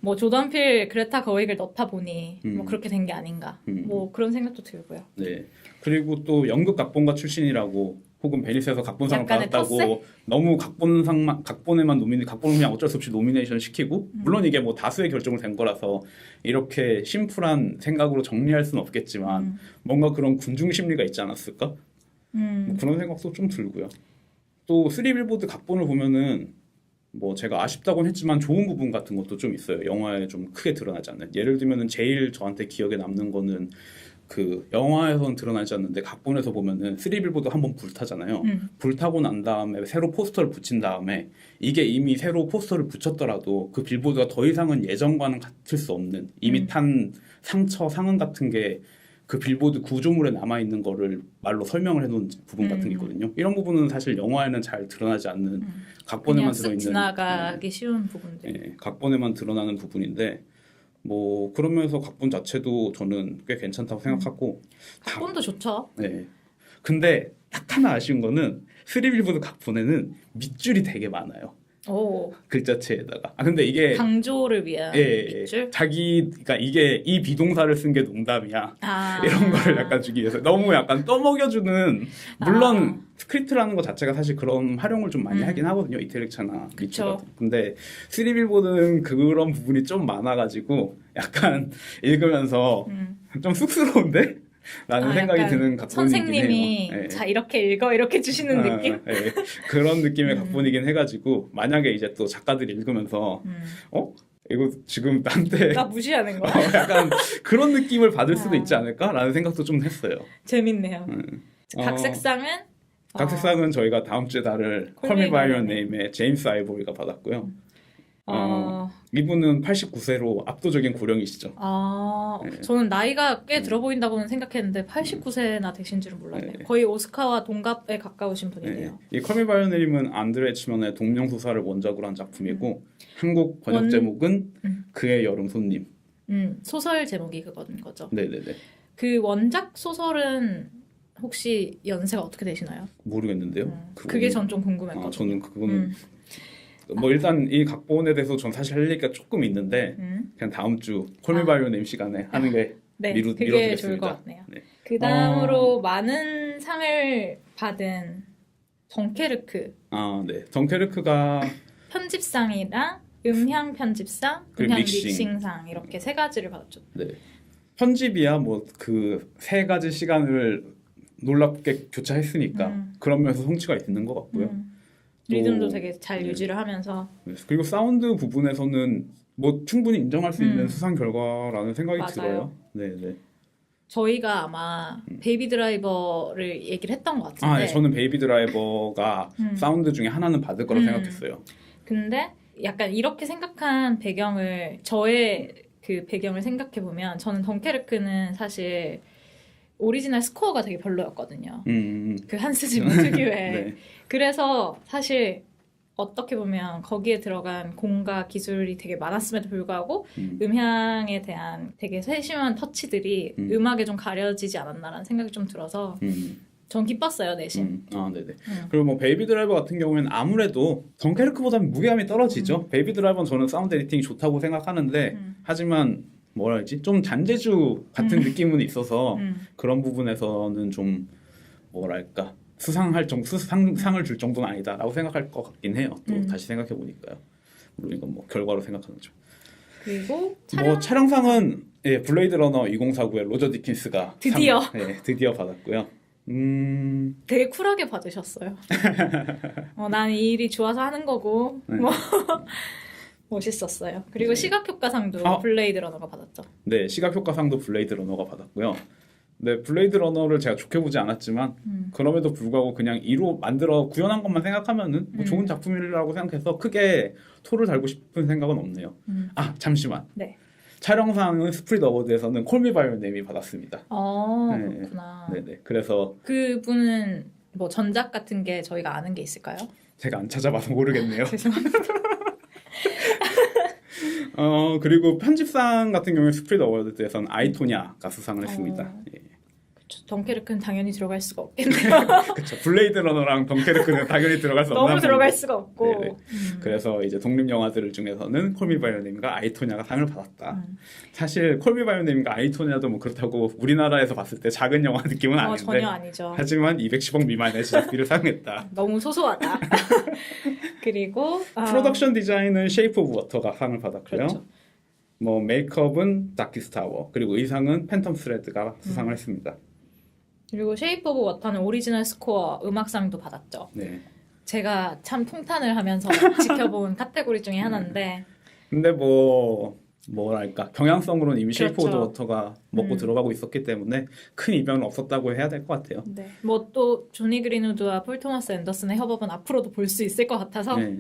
뭐 조던필, 그레타 거윅을 넣다 보니 뭐 그렇게 된 게 아닌가 뭐 그런 생각도 들고요. 네. 그리고 또 연극 각본가 출신이라고 혹은 베니스에서 각본상을 약간의 받았다고 텃세? 너무 각본에만 각본은 그냥 어쩔 수 없이 노미네이션 시키고 물론 이게 뭐 다수의 결정을 된 거라서 이렇게 심플한 생각으로 정리할 수는 없겠지만 뭔가 그런 군중 심리가 있지 않았을까? 뭐 그런 생각도 좀 들고요. 또 쓰리빌보드 각본을 보면은 뭐 제가 아쉽다고는 했지만 좋은 부분 같은 것도 좀 있어요. 영화에 좀 크게 드러나지 않는. 예를 들면은 제일 저한테 기억에 남는 거는 그 영화에서는 드러나지 않는데 각본에서 보면은 쓰리빌보드 한번 불타잖아요. 불타고 난 다음에 새로 포스터를 붙인 다음에 이게 이미 새로 포스터를 붙였더라도 그 빌보드가 더 이상은 예전과는 같을 수 없는 이미 탄 상처, 상흔 같은 게 그 빌보드 구조물에 남아있는 거를 말로 설명을 해놓은 부분 같은 게 있거든요. 이런 부분은 사실 영화에는 잘 드러나지 않는 각본에만 그냥 쓱 들어있는 지나가기 쉬운 부분들. 예, 각본에만 드러나는 부분인데 뭐 그러면서 각본 자체도 저는 꽤 괜찮다고 생각하고 각본도 좋죠. 네. 근데 딱 하나 아쉬운 거는 쓰리빌보드 각본에는 밑줄이 되게 많아요. 오, 글자체에다가. 근데 이게 강조를 위한 밑줄? 자기가 이게 이 비동사를 쓴 게 농담이야. 아. 이런 거를 약간 주기 위해서 너무 약간 떠먹여주는 물론 스크립트라는 것 자체가 사실 그런 활용을 좀 많이 하긴 하거든요. 이태릭차나 미츠 같은. 근데 쓰리빌보드는 그런 부분이 좀 많아가지고 약간 읽으면서 좀 쑥스러운데? 라는 생각이 드는 각본이긴 선생님이 해요. 자 이렇게 읽어 이렇게 주시는 느낌? 네. 그런 느낌의 각본이긴 해가지고 만약에 이제 또 작가들이 읽으면서 이거 지금 나한테 나 무시하는 거야? 약간 그런 느낌을 받을 수도 있지 않을까라는 생각도 좀 했어요. 재밌네요. 각 색상은? 각 색상은 저희가 다음 주에 다룰 Call Me By Your Name의 제임스 아이보리가 받았고요. 이분은 89세로 압도적인 고령이시죠. 네. 저는 나이가 꽤 들어 보인다고는 생각했는데 89세나 되신 줄은 몰랐네요. 네. 거의 오스카와 동갑에 가까우신 분이네요. 이 Call Me By Your Name은 안드레 에치먼의 동명소사를 원작으로 한 작품이고 한국 번역 제목은 그의 여름 손님. 소설 제목이 그건 거죠. 네네네. 그 원작 소설은 혹시 연세가 어떻게 되시나요? 모르겠는데요. 그게 전 좀 궁금했거든요. 저는 그거는 뭐 일단 이 각본에 대해서 전 사실 할 얘기가 조금 있는데 그냥 다음 주 Call Me By Your Name 시간에 하는 게 네, 그게 미뤄두겠습니다. 좋을 것 같네요. 네. 그 다음으로 많은 상을 받은 덩케르크 네. 덩케르크가 편집상이랑 음향 편집상, 그리고 음향 믹싱. 믹싱상 이렇게 세 가지를 받았죠. 네. 편집이야 뭐 그 세 가지 시간을 놀랍게 교차했으니까 그런 면에서 성취가 있는 것 같고요. 리듬도 되게 잘 유지를 하면서 그리고 사운드 부분에서는 뭐 충분히 인정할 수 있는 수상 결과라는 생각이 맞아요. 들어요. 네네. 저희가 아마 베이비 드라이버를 얘기를 했던 것 같은데 네, 저는 베이비 드라이버가 사운드 중에 하나는 받을 거라고 생각했어요. 근데 약간 이렇게 생각한 배경을 저의 그 배경을 생각해 보면 저는 덩케르크는 사실 오리지널 스코어가 되게 별로였거든요. 그 한스 지머 특유의. 네. 그래서 사실 어떻게 보면 거기에 들어간 공과 기술이 되게 많았음에도 불구하고 음향에 대한 되게 세심한 터치들이 음악에 좀 가려지지 않았나라는 생각이 좀 들어서 전 기뻤어요, 대신. 네네. 그리고 뭐 베이비 드라이버 같은 경우에는 아무래도 덩케르크보다는 무게감이 떨어지죠. 베이비 드라이버는 저는 사운드 에디팅이 좋다고 생각하는데 하지만 뭐라 해야지 좀 잔재주 같은 느낌은 있어서 그런 부분에서는 좀 뭐랄까 상을 줄 정도는 아니다라고 생각할 것 같긴 해요. 또 다시 생각해 보니까요. 물론 이건 뭐 결과로 생각하는 거죠. 그리고 뭐 촬영상은 블레이드 러너 2049의 로저 디킨스가 드디어 드디어 받았고요. 되게 쿨하게 받으셨어요. 난 이 일이 좋아서 하는 거고 뭐 멋있었어요. 그리고 시각효과상도 블레이드 러너가 받았죠. 네, 시각효과상도 블레이드 러너가 받았고요. 네, 블레이드 러너를 제가 좋게 보지 않았지만 그럼에도 불구하고 그냥 이로 만들어 구현한 것만 생각하면은 뭐 좋은 작품이라고 생각해서 크게 토를 달고 싶은 생각은 없네요. 잠시만. 네. 촬영상은 스프릿 어워드에서는 콜미 바이 네임이 받았습니다. 네. 그렇구나. 네네. 그래서 그분은 뭐 전작 같은 게 저희가 아는 게 있을까요? 제가 안 찾아봐서 모르겠네요. 죄송합니다. 그리고 편집상 같은 경우에 스프릿 어워드에서는 아이토냐가 수상을 했습니다. 예. 그쵸, 덩케르크는 당연히 들어갈 수가 없겠네요. 그렇죠. 블레이드 러너랑 덩케르크는 당연히 들어갈 수 없는 너무 들어갈 수가 없고. 그래서 이제 독립 영화들 중에서는 콜미 바이 유 네임과 아이토냐가 상을 받았다. 사실 콜미 바이 유 네임과 아이토냐도 뭐 그렇다고 우리나라에서 봤을 때 작은 영화 느낌은 아닌데 전혀 아니죠. 하지만 210억 미만의 제작비를 사용했다. 너무 소소하다. 그리고 프로덕션 디자인은 쉐이프 오브 워터가 상을 받았고요. 그렇죠. 뭐 메이크업은 다키스트 타워 그리고 의상은 팬텀 스레드가 수상을 했습니다. 그리고 쉐이프 오브 워터는 오리지널 스코어 음악상도 받았죠. 네. 제가 참 통탄을 하면서 지켜본 카테고리 중에 하나인데 근데 뭐랄까 경향성으로는 이미 쉐이프 오브 그렇죠. 워터가 먹고 들어가고 있었기 때문에 큰 이변은 없었다고 해야 될 것 같아요. 네. 뭐 또 조니 그린우드와 폴 토마스 앤더슨의 협업은 앞으로도 볼 수 있을 것 같아서 네.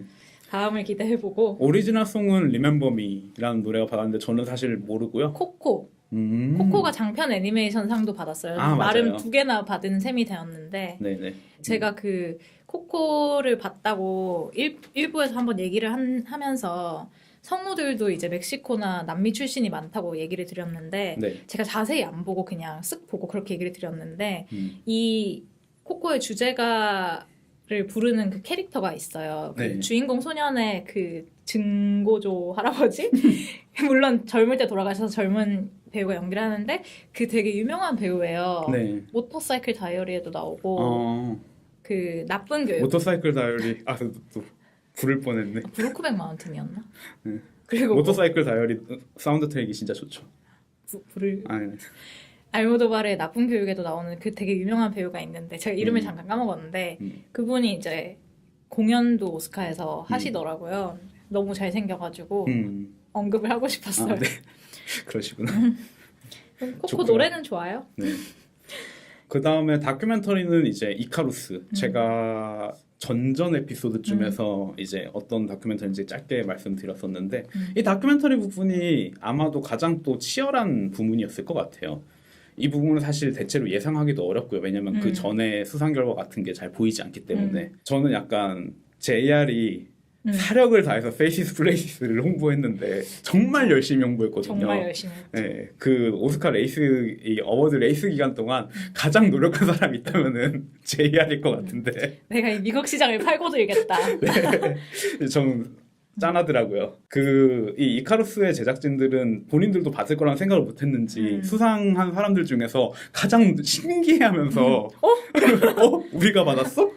다음을 기대해보고. 오리지널 송은 Remember Me라는 노래가 받았는데 저는 사실 모르고요. 코코가 장편 애니메이션 상도 받았어요. 나름 2개나 받은 셈이 되었는데 네네. 제가 그 코코를 봤다고 일부에서 한번 얘기를 하면서 성우들도 이제 멕시코나 남미 출신이 많다고 얘기를 드렸는데 네. 제가 자세히 안 보고 그냥 쓱 보고 그렇게 얘기를 드렸는데 이 코코의 주제가를 부르는 그 캐릭터가 있어요. 그 네. 주인공 소년의 그 증고조 할아버지? 물론 젊을 때 돌아가셔서 젊은 배우가 연기를 하는데 그 되게 유명한 배우예요. 네. 모터사이클 다이어리에도 나오고 그 나쁜 교육. 모터사이클 다이어리 또 부를 뻔했네. 브로크백 마운틴이었나? 네. 그리고 모터사이클 다이어리 사운드 트랙이 진짜 좋죠. 불을 네. 알모도바르의 나쁜 교육에도 나오는 그 되게 유명한 배우가 있는데 제가 이름을 잠깐 까먹었는데 그분이 이제 공연도 오스카에서 하시더라고요. 너무 잘생겨가지고 언급을 하고 싶었어요. 네. 그러시구나. 코코 좋구나. 노래는 좋아요. 네. 그 다음에 다큐멘터리는 이제 이카루스. 제가 전전 에피소드쯤에서 이제 어떤 다큐멘터리인지 짧게 말씀드렸었는데 이 다큐멘터리 부분이 아마도 가장 또 치열한 부분이었을 것 같아요. 이 부분은 사실 대체로 예상하기도 어렵고요. 왜냐면 그 전에 수상 결과 같은 게 잘 보이지 않기 때문에 저는 약간 JR이 사력을 다해서 페이시스 플레이시스를 홍보했는데 정말 열심히 홍보했거든요. 정말 열심히 했죠. 네, 그 오스카 레이스 이 어워드 레이스 기간 동안 가장 노력한 사람이 있다면은 JR일 것 같은데. 내가 이 미국 시장을 팔고 들겠다. 네, 좀 짠하더라고요. 이 이카루스의 제작진들은 본인들도 받을 거라는 생각을 못했는지 수상한 사람들 중에서 가장 신기해하면서 우리가 받았어?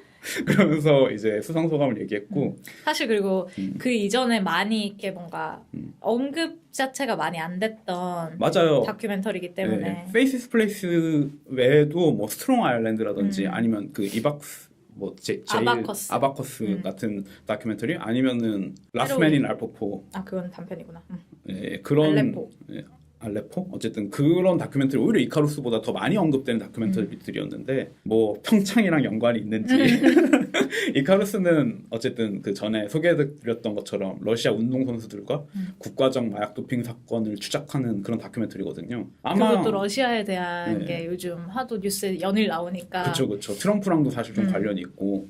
그러면서 이제 수상 소감을 얘기했고 사실 그리고 그 이전에 많이 이렇게 뭔가 언급 자체가 많이 안 됐던 맞아요. 다큐멘터리이기 때문에 네, 페이시스 플레이스 외에도 뭐 스트롱 아일랜드라든지 아니면 그 이박스 뭐 아바커스 같은 다큐멘터리 아니면은 라스트 맨 인 알포포 그건 단편이구나. 예, 그런 알레포. 예, 알레포? 어쨌든 그런 다큐멘터리 오히려 이카루스보다 더 많이 언급되는 다큐멘터리들이었는데 뭐 평창이랑 연관이 있는지 이카루스는 어쨌든 그 전에 소개해드렸던 것처럼 러시아 운동선수들과 국가적 마약 도핑 사건을 추적하는 그런 다큐멘터리거든요. 아마 그것도 러시아에 대한 네. 게 요즘 하도 뉴스에 연일 나오니까 그쵸. 트럼프랑도 사실 좀 관련이 있고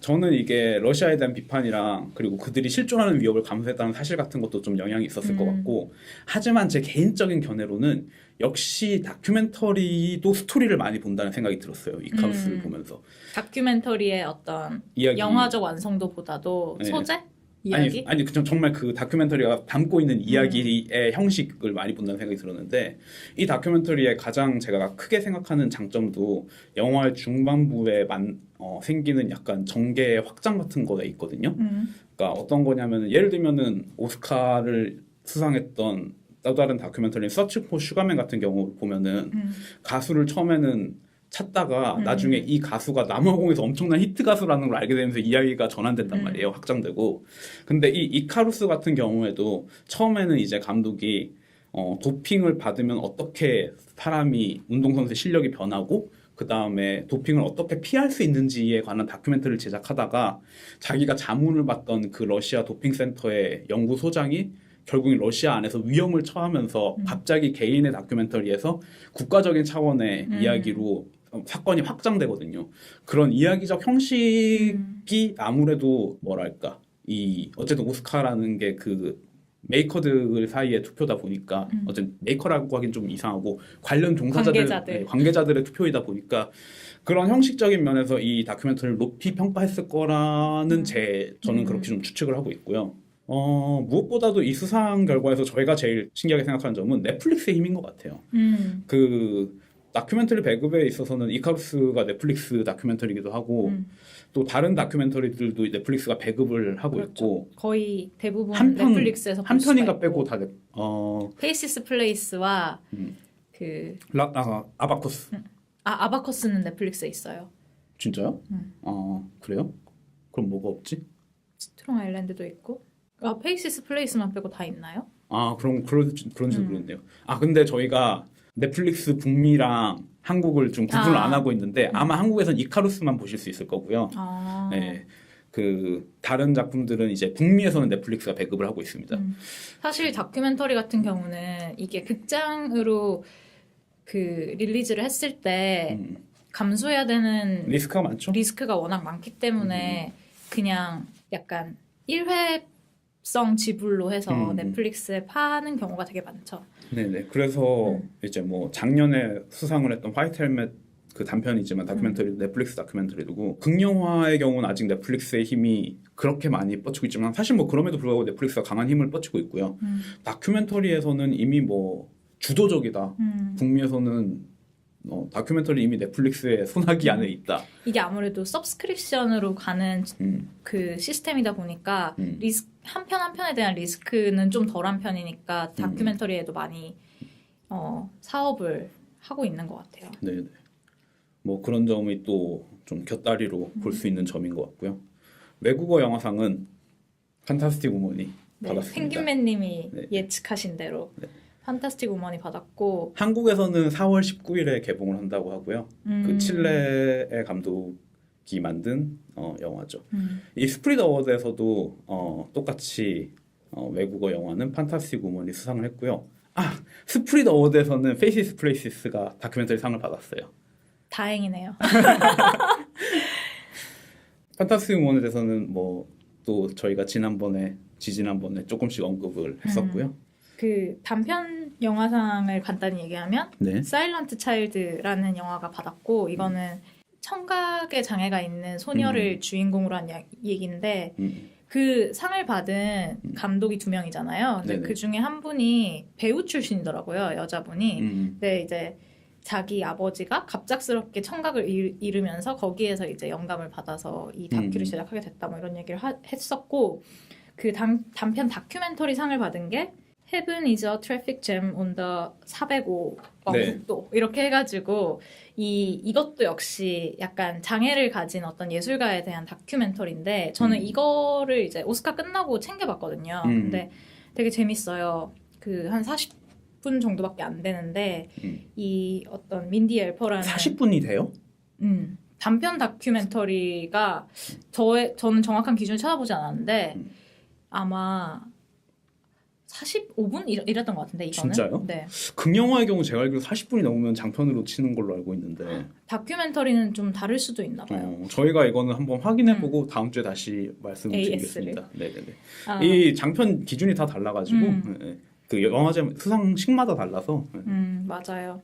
저는 이게 러시아에 대한 비판이랑 그리고 그들이 실존하는 위협을 감수했다는 사실 같은 것도 좀 영향이 있었을 것 같고 하지만 제 개인적인 견해로는 역시 다큐멘터리도 스토리를 많이 본다는 생각이 들었어요. 이카루스를 보면서. 다큐멘터리의 어떤 이야기. 영화적 완성도보다도 네. 소재? 이야기? 아니 그냥 정말 그 다큐멘터리가 담고 있는 이야기의 형식을 많이 본다는 생각이 들었는데 이 다큐멘터리의 가장 제가 크게 생각하는 장점도 영화의 중반부에 생기는 약간 전개의 확장 같은 거에 있거든요. 그러니까 어떤 거냐면 예를 들면은 오스카를 수상했던 또 다른 다큐멘터리 서치 포 슈가맨 같은 경우 보면은 가수를 처음에는 찾다가 나중에 이 가수가 남아공에서 엄청난 히트 가수라는 걸 알게 되면서 이야기가 전환된단 말이에요. 확장되고. 근데 이 이카루스 같은 경우에도 처음에는 이제 감독이 도핑을 받으면 어떻게 사람이 운동선수의 실력이 변하고 그 다음에 도핑을 어떻게 피할 수 있는지에 관한 다큐멘터리를 제작하다가 자기가 자문을 받던 그 러시아 도핑센터의 연구소장이 결국엔 러시아 안에서 위험을 처하면서 갑자기 개인의 다큐멘터리에서 국가적인 차원의 이야기로 사건이 확장되거든요. 그런 이야기적 형식이 아무래도 뭐랄까 어쨌든 오스카라는 게 그 메이커들 사이의 투표다 보니까 어쨌든 메이커라고 하긴 좀 이상하고 관련 관계자들의 투표이다 보니까 그런 형식적인 면에서 이 다큐멘터리를 높이 평가했을 거라는 저는 그렇게 좀 추측을 하고 있고요. 무엇보다도 이 수상 결과에서 저희가 제일 신기하게 생각하는 점은 넷플릭스의 힘인 것 같아요. 그 다큐멘터리 배급에 있어서는 이카루스가 넷플릭스 다큐멘터리이기도 하고 또 다른 다큐멘터리들도 넷플릭스가 배급을 하고 그렇죠. 있고 거의 대부분 넷플릭스에서 한 편인가 볼 수가 빼고 있고. 다 페이시스 플레이스와 그 아바커스 아바커스는 넷플릭스에 있어요. 진짜요? 그래요? 그럼 뭐가 없지? 스트롱 아일랜드도 있고. 페이시스 플레이스만 빼고 다 있나요? 그럼 그런지도 모르겠네요. 근데 저희가 넷플릭스 북미랑 한국을 좀 구분을 안 하고 있는데 아마 한국에서는 이카루스만 보실 수 있을 거고요. 네, 그 다른 작품들은 이제 북미에서는 넷플릭스가 배급을 하고 있습니다. 사실 다큐멘터리 같은 경우는 이게 극장으로 그 릴리즈를 했을 때 감수해야 되는 리스크가 많죠. 리스크가 워낙 많기 때문에 그냥 약간 1회성 지불로 해서 넷플릭스에 파는 경우가 되게 많죠. 네네. 그래서 이제 뭐 작년에 수상을 했던 화이트 헬멧 그 단편이지만 다큐멘터리 넷플릭스 다큐멘터리고 극영화의 경우는 아직 넷플릭스의 힘이 그렇게 많이 뻗치고 있지만 사실 뭐 그럼에도 불구하고 넷플릭스가 강한 힘을 뻗치고 있고요. 다큐멘터리에서는 이미 뭐 주도적이다. 북미에서는 다큐멘터리 이미 넷플릭스의 손아귀 안에 있다. 이게 아무래도 서브스크립션으로 가는 그 시스템이다 보니까 한 편 한 편에 대한 리스크는 좀 덜한 편이니까 다큐멘터리에도 많이 사업을 하고 있는 것 같아요. 네. 뭐 그런 점이 또 좀 곁다리로 볼 수 있는 점인 것 같고요. 외국어 영화상은 판타스틱 우먼이 받았습니다. 펭귄맨님이 네. 예측하신 대로 판타스틱 우먼이 받았고 한국에서는 4월 19일에 개봉을 한다고 하고요. 그 칠레의 감독이 만든 영화죠. 이 스프릿 어워드에서도 똑같이 외국어 영화는 판타스틱 우먼이 수상을 했고요. 스프릿 어워드에서는 페이시스 플레이시스가 다큐멘터리 상을 받았어요. 다행이네요. 판타스틱 우먼에 대해서는 뭐 또 저희가 지난번에 조금씩 언급을 했었고요. 그 단편 영화상을 간단히 얘기하면 네. 사일런트 차일드라는 영화가 받았고 이거는 청각의 장애가 있는 소녀를 주인공으로 한 얘기인데 그 상을 받은 감독이 2명이잖아요. 근데 네네. 그 중에 한 분이 배우 출신이더라고요. 여자분이. 근데 이제 자기 아버지가 갑작스럽게 청각을 잃으면서 거기에서 이제 영감을 받아서 이 다큐를 제작하게 됐다 뭐 이런 얘기를 했었고 그 단편 다큐멘터리 상을 받은 게 Heaven is a traffic jam on the 405 왕국도 이렇게 해가지고 이것도 역시 약간 장애를 가진 어떤 예술가에 대한 다큐멘터리인데 저는 이거를 이제 오스카 끝나고 챙겨봤거든요. 근데 되게 재밌어요. 그 한 40분 40분 정도밖에 안 되는데 이 어떤 민디 엘퍼라는 40분이 돼요? 단편 다큐멘터리가 저는 정확한 기준을 찾아보지 않았는데 아마 45분 이랬던 것 같은데 이거는. 진짜요? 네. 극영화의 경우 제가 알기로 40분이 넘으면 장편으로 치는 걸로 알고 있는데 다큐멘터리는 좀 다를 수도 있나 봐요. 저희가 이거는 한번 확인해보고 다음 주에 다시 말씀드리겠습니다. 네네네. 아. 이 장편 기준이 다 달라가지고 네. 그 영화제 수상식마다 달라서 맞아요.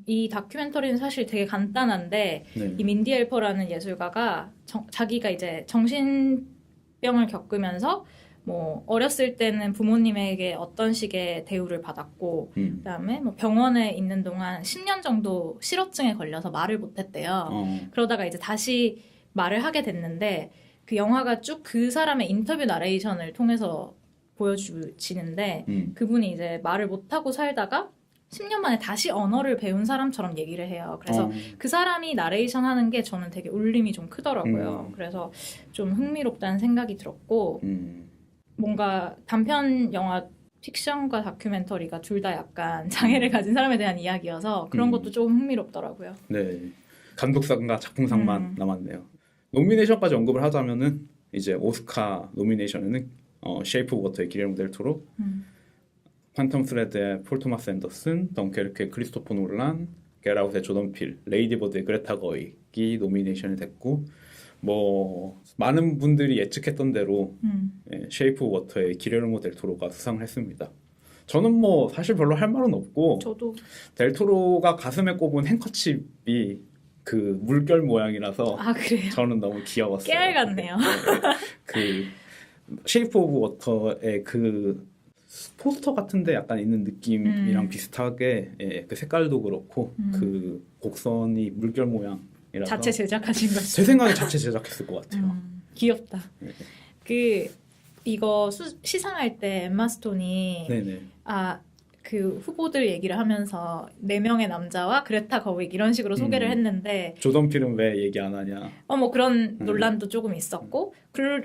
이 다큐멘터리는 사실 되게 간단한데 네. 이 민디 엘퍼라는 예술가가 자기가 이제 정신병을 겪으면서 뭐 어렸을 때는 부모님에게 어떤 식의 대우를 받았고 그다음에 뭐 병원에 있는 동안 10년 정도 실어증에 걸려서 말을 못했대요. 그러다가 이제 다시 말을 하게 됐는데 그 영화가 쭉 그 사람의 인터뷰 나레이션을 통해서 보여주지는데 그분이 이제 말을 못하고 살다가 10년 만에 다시 언어를 배운 사람처럼 얘기를 해요. 그래서 그 사람이 나레이션 하는 게 저는 되게 울림이 좀 크더라고요. 그래서 좀 흥미롭다는 생각이 들었고 뭔가 단편 영화 픽션과 다큐멘터리가 둘 다 약간 장애를 가진 사람에 대한 이야기여서 그런 것도 조금 흥미롭더라고요. 네. 감독상과 작품상만 남았네요. 노미네이션까지 언급을 하자면은 이제 오스카 노미네이션에는 쉐이프 오브 워터의 기레르모 델 토로, 판텀 스레드의 폴 토마스 앤더슨, 덩케르크의 크리스토퍼 놀란, 겟아웃의 조던 필, 레이디 버드의 그레타 거익이 노미네이션이 됐고 뭐 많은 분들이 예측했던 대로 쉐이프 오브 워터의 기레르모 델 토로가 수상을 했습니다. 저는 뭐 사실 별로 할 말은 없고 저도 델 토로가 가슴에 꼽은 행커칩이 그 물결 모양이라서 아 그래요? 저는 너무 귀여웠어요. 깨알 같네요. 그 쉐이프 오브 워터의 그 포스터 같은데 약간 있는 느낌이랑 비슷하게 그 색깔도 그렇고 그 곡선이 물결 모양이라서 자체 제작하신 거죠? 제 생각에 자체 제작했을 것 같아요. 귀엽다. 이거 시상할 때 엠마 스톤이 네네. 그 후보들 얘기를 하면서 4명의 남자와 그레타 거윅 이런 식으로 소개를 했는데 조던 필은 왜 얘기 안 하냐? 뭐 그런 논란도 조금 있었고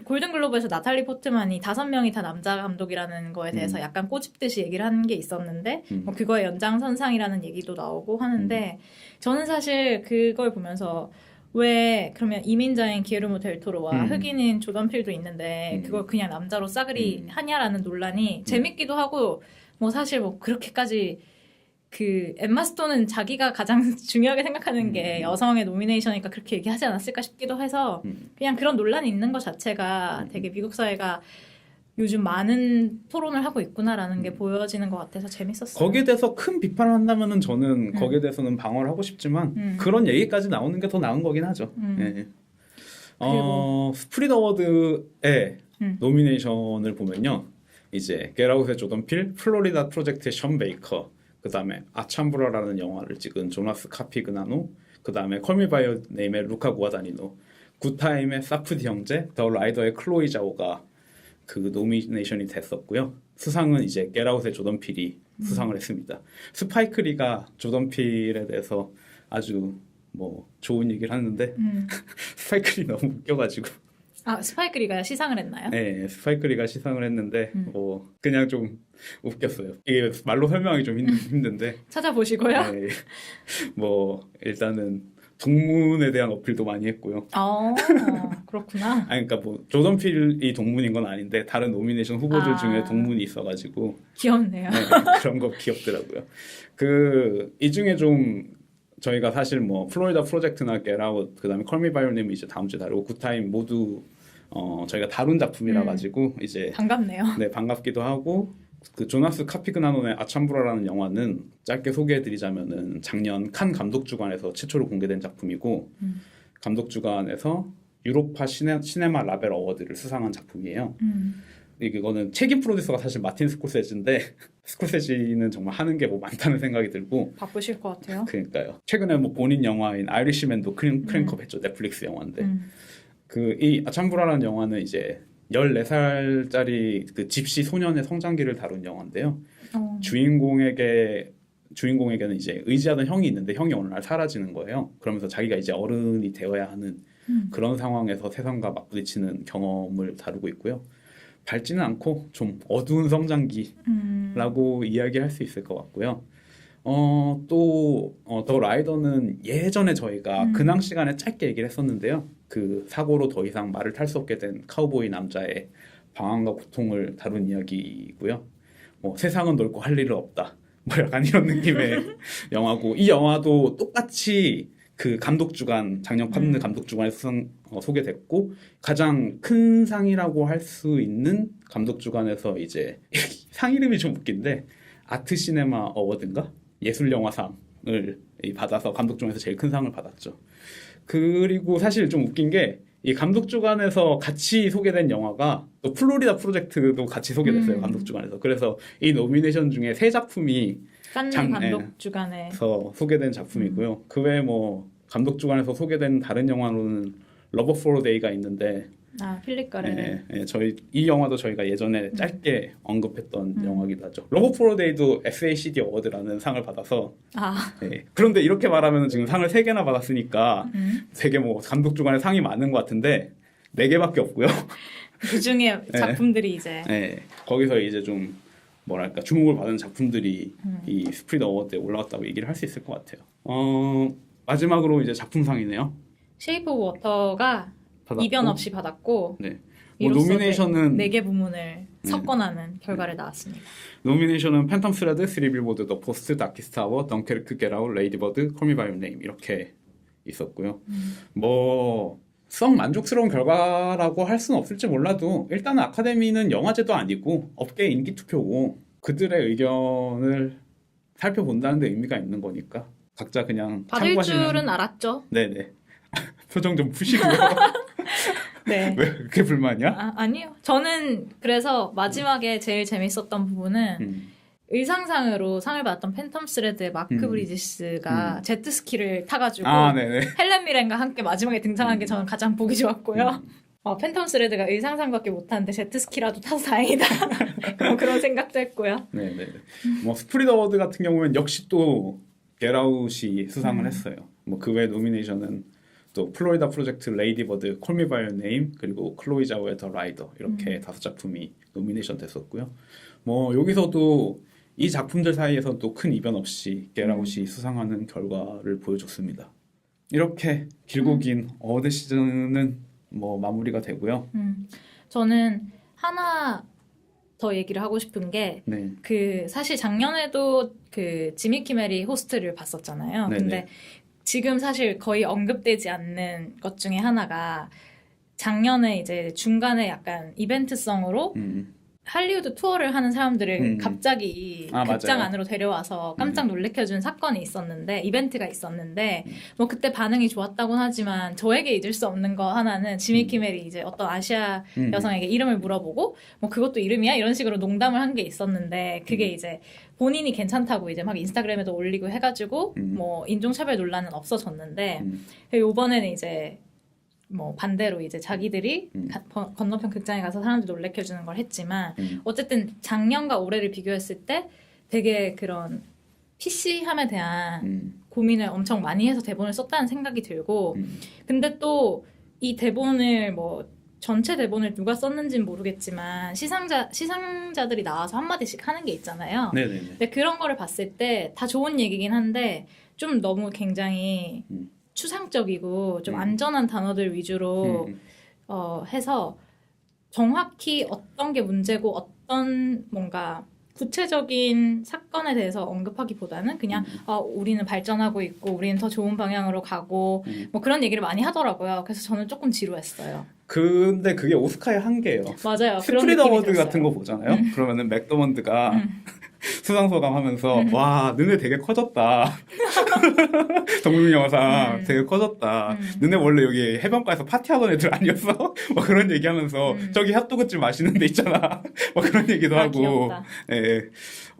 골든글로브에서 나탈리 포트만이 5명이 다 남자 감독이라는 거에 대해서 약간 꼬집듯이 얘기를 한 게 있었는데 뭐 그거의 연장선상이라는 얘기도 나오고 하는데 저는 사실 그걸 보면서 왜 그러면 이민자인 기에르모 델 토로와 흑인인 조던 필도 있는데 그걸 그냥 남자로 싸그리 하냐라는 논란이 재밌기도 하고 뭐 사실 뭐 그렇게까지 그 엠마 스톤은 자기가 가장 중요하게 생각하는 게 여성의 노미네이션이니까 그렇게 얘기하지 않았을까 싶기도 해서 그냥 그런 논란이 있는 것 자체가 되게 미국 사회가 요즘 많은 토론을 하고 있구나라는 게 보여지는 것 같아서 재밌었어요. 거기에 대해서 큰 비판을 한다면은 저는 거기에 대해서는 방어를 하고 싶지만 그런 얘기까지 나오는 게 더 나은 거긴 하죠. 예. 스프릿 어워드의 노미네이션을 보면요. 이제 겟아웃의 조던 필, 플로리다 프로젝트의 션 베이커, 그 다음에 아참브라라는 영화를 찍은 조나스 카피그나노, 그 다음에 콜미 바이 어 네임의 루카 구아다니노, 굿타임의 사프디 형제, 더 라이더의 클로이 자오가 그 노미네이션이 됐었고요. 수상은 이제 겟아웃의 조던 필이 수상을 했습니다. 스파이크 리가 조던 필에 대해서 아주 뭐 좋은 얘기를 하는데 스파이크 리 너무 웃겨가지고 스파이크 리가 시상을 했나요? 네, 스파이크 리가 시상을 했는데 뭐 그냥 좀 웃겼어요. 이게 말로 설명하기 좀 힘든데 찾아보시고요. 네, 뭐 일단은 동문에 대한 어필도 많이 했고요. 그렇구나. 그러니까 뭐 조던 필이 동문인 건 아닌데 다른 노미네이션 후보들 중에 동문이 있어가지고 귀엽네요. 네, 그런 거 귀엽더라고요. 이 중에 좀 저희가 사실 뭐 플로리다 프로젝트나 겟아웃 그다음에 컬미 바이 어 네임 이제 다음 주에 다루고 굿타임 모두 저희가 다룬 작품이라 가지고 이제 반갑네요. 네, 반갑기도 하고 그 조나스 카피그나노의 아참브라라는 영화는 짧게 소개해드리자면은 작년 칸 감독주간에서 최초로 공개된 작품이고 감독주간에서 유로파 시네마 라벨 어워드를 수상한 작품이에요. 이거는 책임 프로듀서가 사실 마틴 스콜세지인데 스콜세지는 정말 하는 게 뭐 많다는 생각이 들고 바쁘실 것 같아요. 그러니까요. 최근에 뭐 본인 영화인 아이리시맨도 크랭크업 했죠. 넷플릭스 영화인데 이 아참브라라는 영화는 이제 14살짜리 그 집시 소년의 성장기를 다룬 영화인데요. 주인공에게는 이제 의지하던 형이 있는데 형이 어느 날 사라지는 거예요. 그러면서 자기가 이제 어른이 되어야 하는 그런 상황에서 세상과 맞부딪히는 경험을 다루고 있고요. 밝지는 않고 좀 어두운 성장기라고 이야기할 수 있을 것 같고요. 더 라이더는 예전에 저희가 근황 시간에 짧게 얘기를 했었는데요. 그 사고로 더 이상 말을 탈 수 없게 된 카우보이 남자의 방황과 고통을 다룬 이야기고요. 뭐 세상은 넓고 할 일은 없다. 뭐 약간 이런 느낌의 영화고, 이 영화도 똑같이 그 감독 주간, 작년 칸느 감독 주간에서 소개됐고, 가장 큰 상이라고 할 수 있는 감독 주간에서 이제 상 이름이 좀 웃긴데 아트 시네마 어워드인가? 예술 영화상을 받아서 감독 중에서 제일 큰 상을 받았죠. 그리고 사실 좀 웃긴 게 이 감독 주간에서 같이 소개된 영화가 또 플로리다 프로젝트도 같이 소개됐어요. 감독 주간에서. 그래서 이 노미네이션 중에 3작품이 칸느 감독 주간에서 소개된 작품이고요. 그 외에 뭐 감독 주간에서 소개된 다른 영화로는 러브 포 데이가 있는데, 필립 가렌. 저희 이 영화도 저희가 예전에 짧게 언급했던 영화기도 하죠. 러브 포 데이도 SACD 어워드라는 상을 받아서. 그런데 이렇게 말하면 지금 상을 3개나 받았으니까 되게 뭐 감독 주간에 상이 많은 것 같은데 4개밖에 없고요. 그 중에 작품들이 이제 거기서 이제 좀 뭐랄까 주목을 받은 작품들이 이 스프릿 어워드에 올라왔다고 얘기를 할 수 있을 것 같아요. 마지막으로 이제 작품상이네요. 쉐이프 오브 워터가 이변 없이 받았고, 네. 뭐 노미네이션은 4개 부문을 석권하는 결과를 나왔습니다. 노미네이션은 팬텀 스레드, 3빌보드, 더 포스트, 다키스트 아워, 덩케르크, 겟아웃, 레이디버드, 콜미 바이 유 네임 이렇게 있었고요. 뭐 썩 만족스러운 결과라고 할 수는 없을지 몰라도 일단은 아카데미는 영화제도 아니고 업계 인기 투표고 그들의 의견을 살펴본다는 데 의미가 있는 거니까 각자 그냥 받을 참고하시면. 줄은 알았죠. 네네. 표정 좀 푸시고요. 네. 왜 그렇게 불만이야? 아니요. 저는 그래서 마지막에 제일 재밌었던 부분은 의상상으로 상을 받았던 팬텀 스레드의 마크 브리지스가 제트스키를 타가지고 네네. 헬렌 미렌과 함께 마지막에 등장한 게 저는 가장 보기 좋았고요. 팬텀 스레드가 의상상밖에 못하는데 제트스키라도 타서 다행이다. 그런 생각도 했고요. 네네. 뭐 스프릿 어워드 같은 경우는 역시 또 겟아웃이 수상을 했어요. 뭐 그 외 노미네이션은 또 플로리다 프로젝트, 레이디버드, 콜미 바이 유 네임, 그리고 클로이 자오의 더 라이더 이렇게 5작품이 노미네이션 됐었고요. 뭐 여기서도 이 작품들 사이에서 또 큰 이변 없이 겟아웃이 수상하는 결과를 보여줬습니다. 이렇게 길고 긴 어워드 시즌은 뭐 마무리가 되고요. 저는 하나 더 얘기를 하고 싶은 게 그 사실 작년에도 그 지미 키멜이 호스트를 봤었잖아요. 네네. 근데 지금 사실 거의 언급되지 않는 것 중에 하나가 작년에 이제 중간에 약간 이벤트성으로 할리우드 투어를 하는 사람들을 갑자기 극장 맞아요. 안으로 데려와서 깜짝 놀래켜준 사건이 있었는데, 이벤트가 있었는데, 뭐 그때 반응이 좋았다곤 하지만 저에게 잊을 수 없는 거 하나는 지미 키멜이 이제 어떤 아시아 여성에게 이름을 물어보고 뭐 그것도 이름이야? 이런 식으로 농담을 한 게 있었는데, 그게 이제 본인이 괜찮다고 이제 막 인스타그램에도 올리고 해가지고 뭐 인종차별 논란은 없어졌는데, 이번에는 이제 뭐 반대로 이제 자기들이 건너편 극장에 가서 사람들 놀래켜주는 걸 했지만, 어쨌든 작년과 올해를 비교했을 때 되게 그런 PC함에 대한 고민을 엄청 많이 해서 대본을 썼다는 생각이 들고, 근데 또 이 대본을 뭐 전체 대본을 누가 썼는지는 모르겠지만 시상자들이 나와서 한마디씩 하는 게 있잖아요. 네네네. 근데 그런 거를 봤을 때 다 좋은 얘기긴 한데 좀 너무 굉장히 추상적이고 좀 안전한 단어들 위주로 해서 정확히 어떤 게 문제고 어떤 뭔가 구체적인 사건에 대해서 언급하기보다는 그냥 우리는 발전하고 있고 우리는 더 좋은 방향으로 가고 뭐 그런 얘기를 많이 하더라고요. 그래서 저는 조금 지루했어요. 근데 그게 오스카의 한계예요. 맞아요. 스프릿 어워드 같은 거 보잖아요. 그러면은 맥더먼드가 수상소감 하면서 와 너네 되게 커졌다. 동물영화상 되게 커졌다. 너네 원래 여기 해변가에서 파티하던 애들 아니었어? 뭐 그런 얘기하면서 저기 핫도그집 맛있는 데 있잖아. 뭐 그런 얘기도 하고. 귀엽다. 예.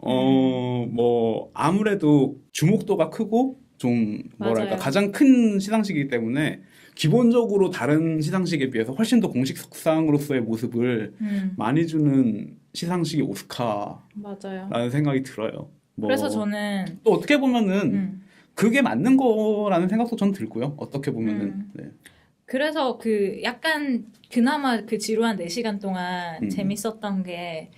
뭐 아무래도 주목도가 크고 좀 뭐랄까 맞아요. 가장 큰 시상식이기 때문에 기본적으로 다른 시상식에 비해서 훨씬 더 공식 석상으로서의 모습을 많이 주는 시상식이 오스카라는 맞아요. 생각이 들어요. 뭐 그래서 저는 또 어떻게 보면은 그게 맞는 거라는 생각도 전 들고요. 어떻게 보면은. 네. 그래서 그 약간 그나마 그 지루한 4시간 동안 재밌었던 게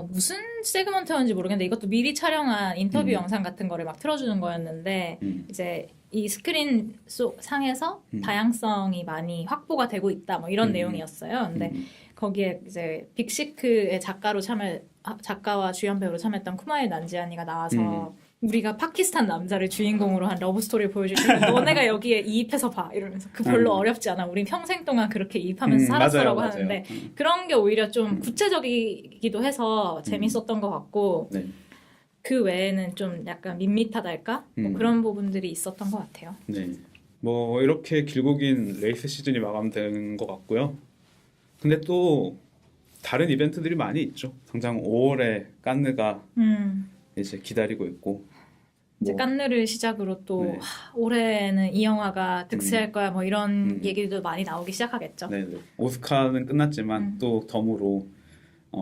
무슨 세그먼트였는지 모르겠는데 이것도 미리 촬영한 인터뷰 영상 같은 거를 막 틀어주는 거였는데 이제 이 스크린 속 상에서 다양성이 많이 확보가 되고 있다 뭐 이런 내용이었어요. 근데 거기에 이제 빅시크의 작가와 주연 배우로 참여했던 쿠마일 난지아니가 나와서 우리가 파키스탄 남자를 주인공으로 한 러브 스토리를 보여줄 때 너네가 여기에 이입해서 봐 이러면서 그 별로 어렵지 않아. 우린 평생 동안 그렇게 이입하면서 살았어라고 맞아요. 하는데 그런 게 오히려 좀 구체적이기도 해서 재밌었던 것 같고 네. 그 외에는 좀 약간 밋밋하달까? 뭐 그런 부분들이 있었던 것 같아요. 네. 뭐 이렇게 길고 긴 레이스 시즌이 마감된 것 같고요. 근데 또 다른 이벤트들이 많이 있죠. 당장 5월에 깐느가 이제 기다리고 있고 이제 뭐, 깐느를 시작으로 또 네. 올해는 이 영화가 득세할 거야 뭐 이런 얘기도 많이 나오기 시작하겠죠. 네, 네. 오스카는 끝났지만 또 덤으로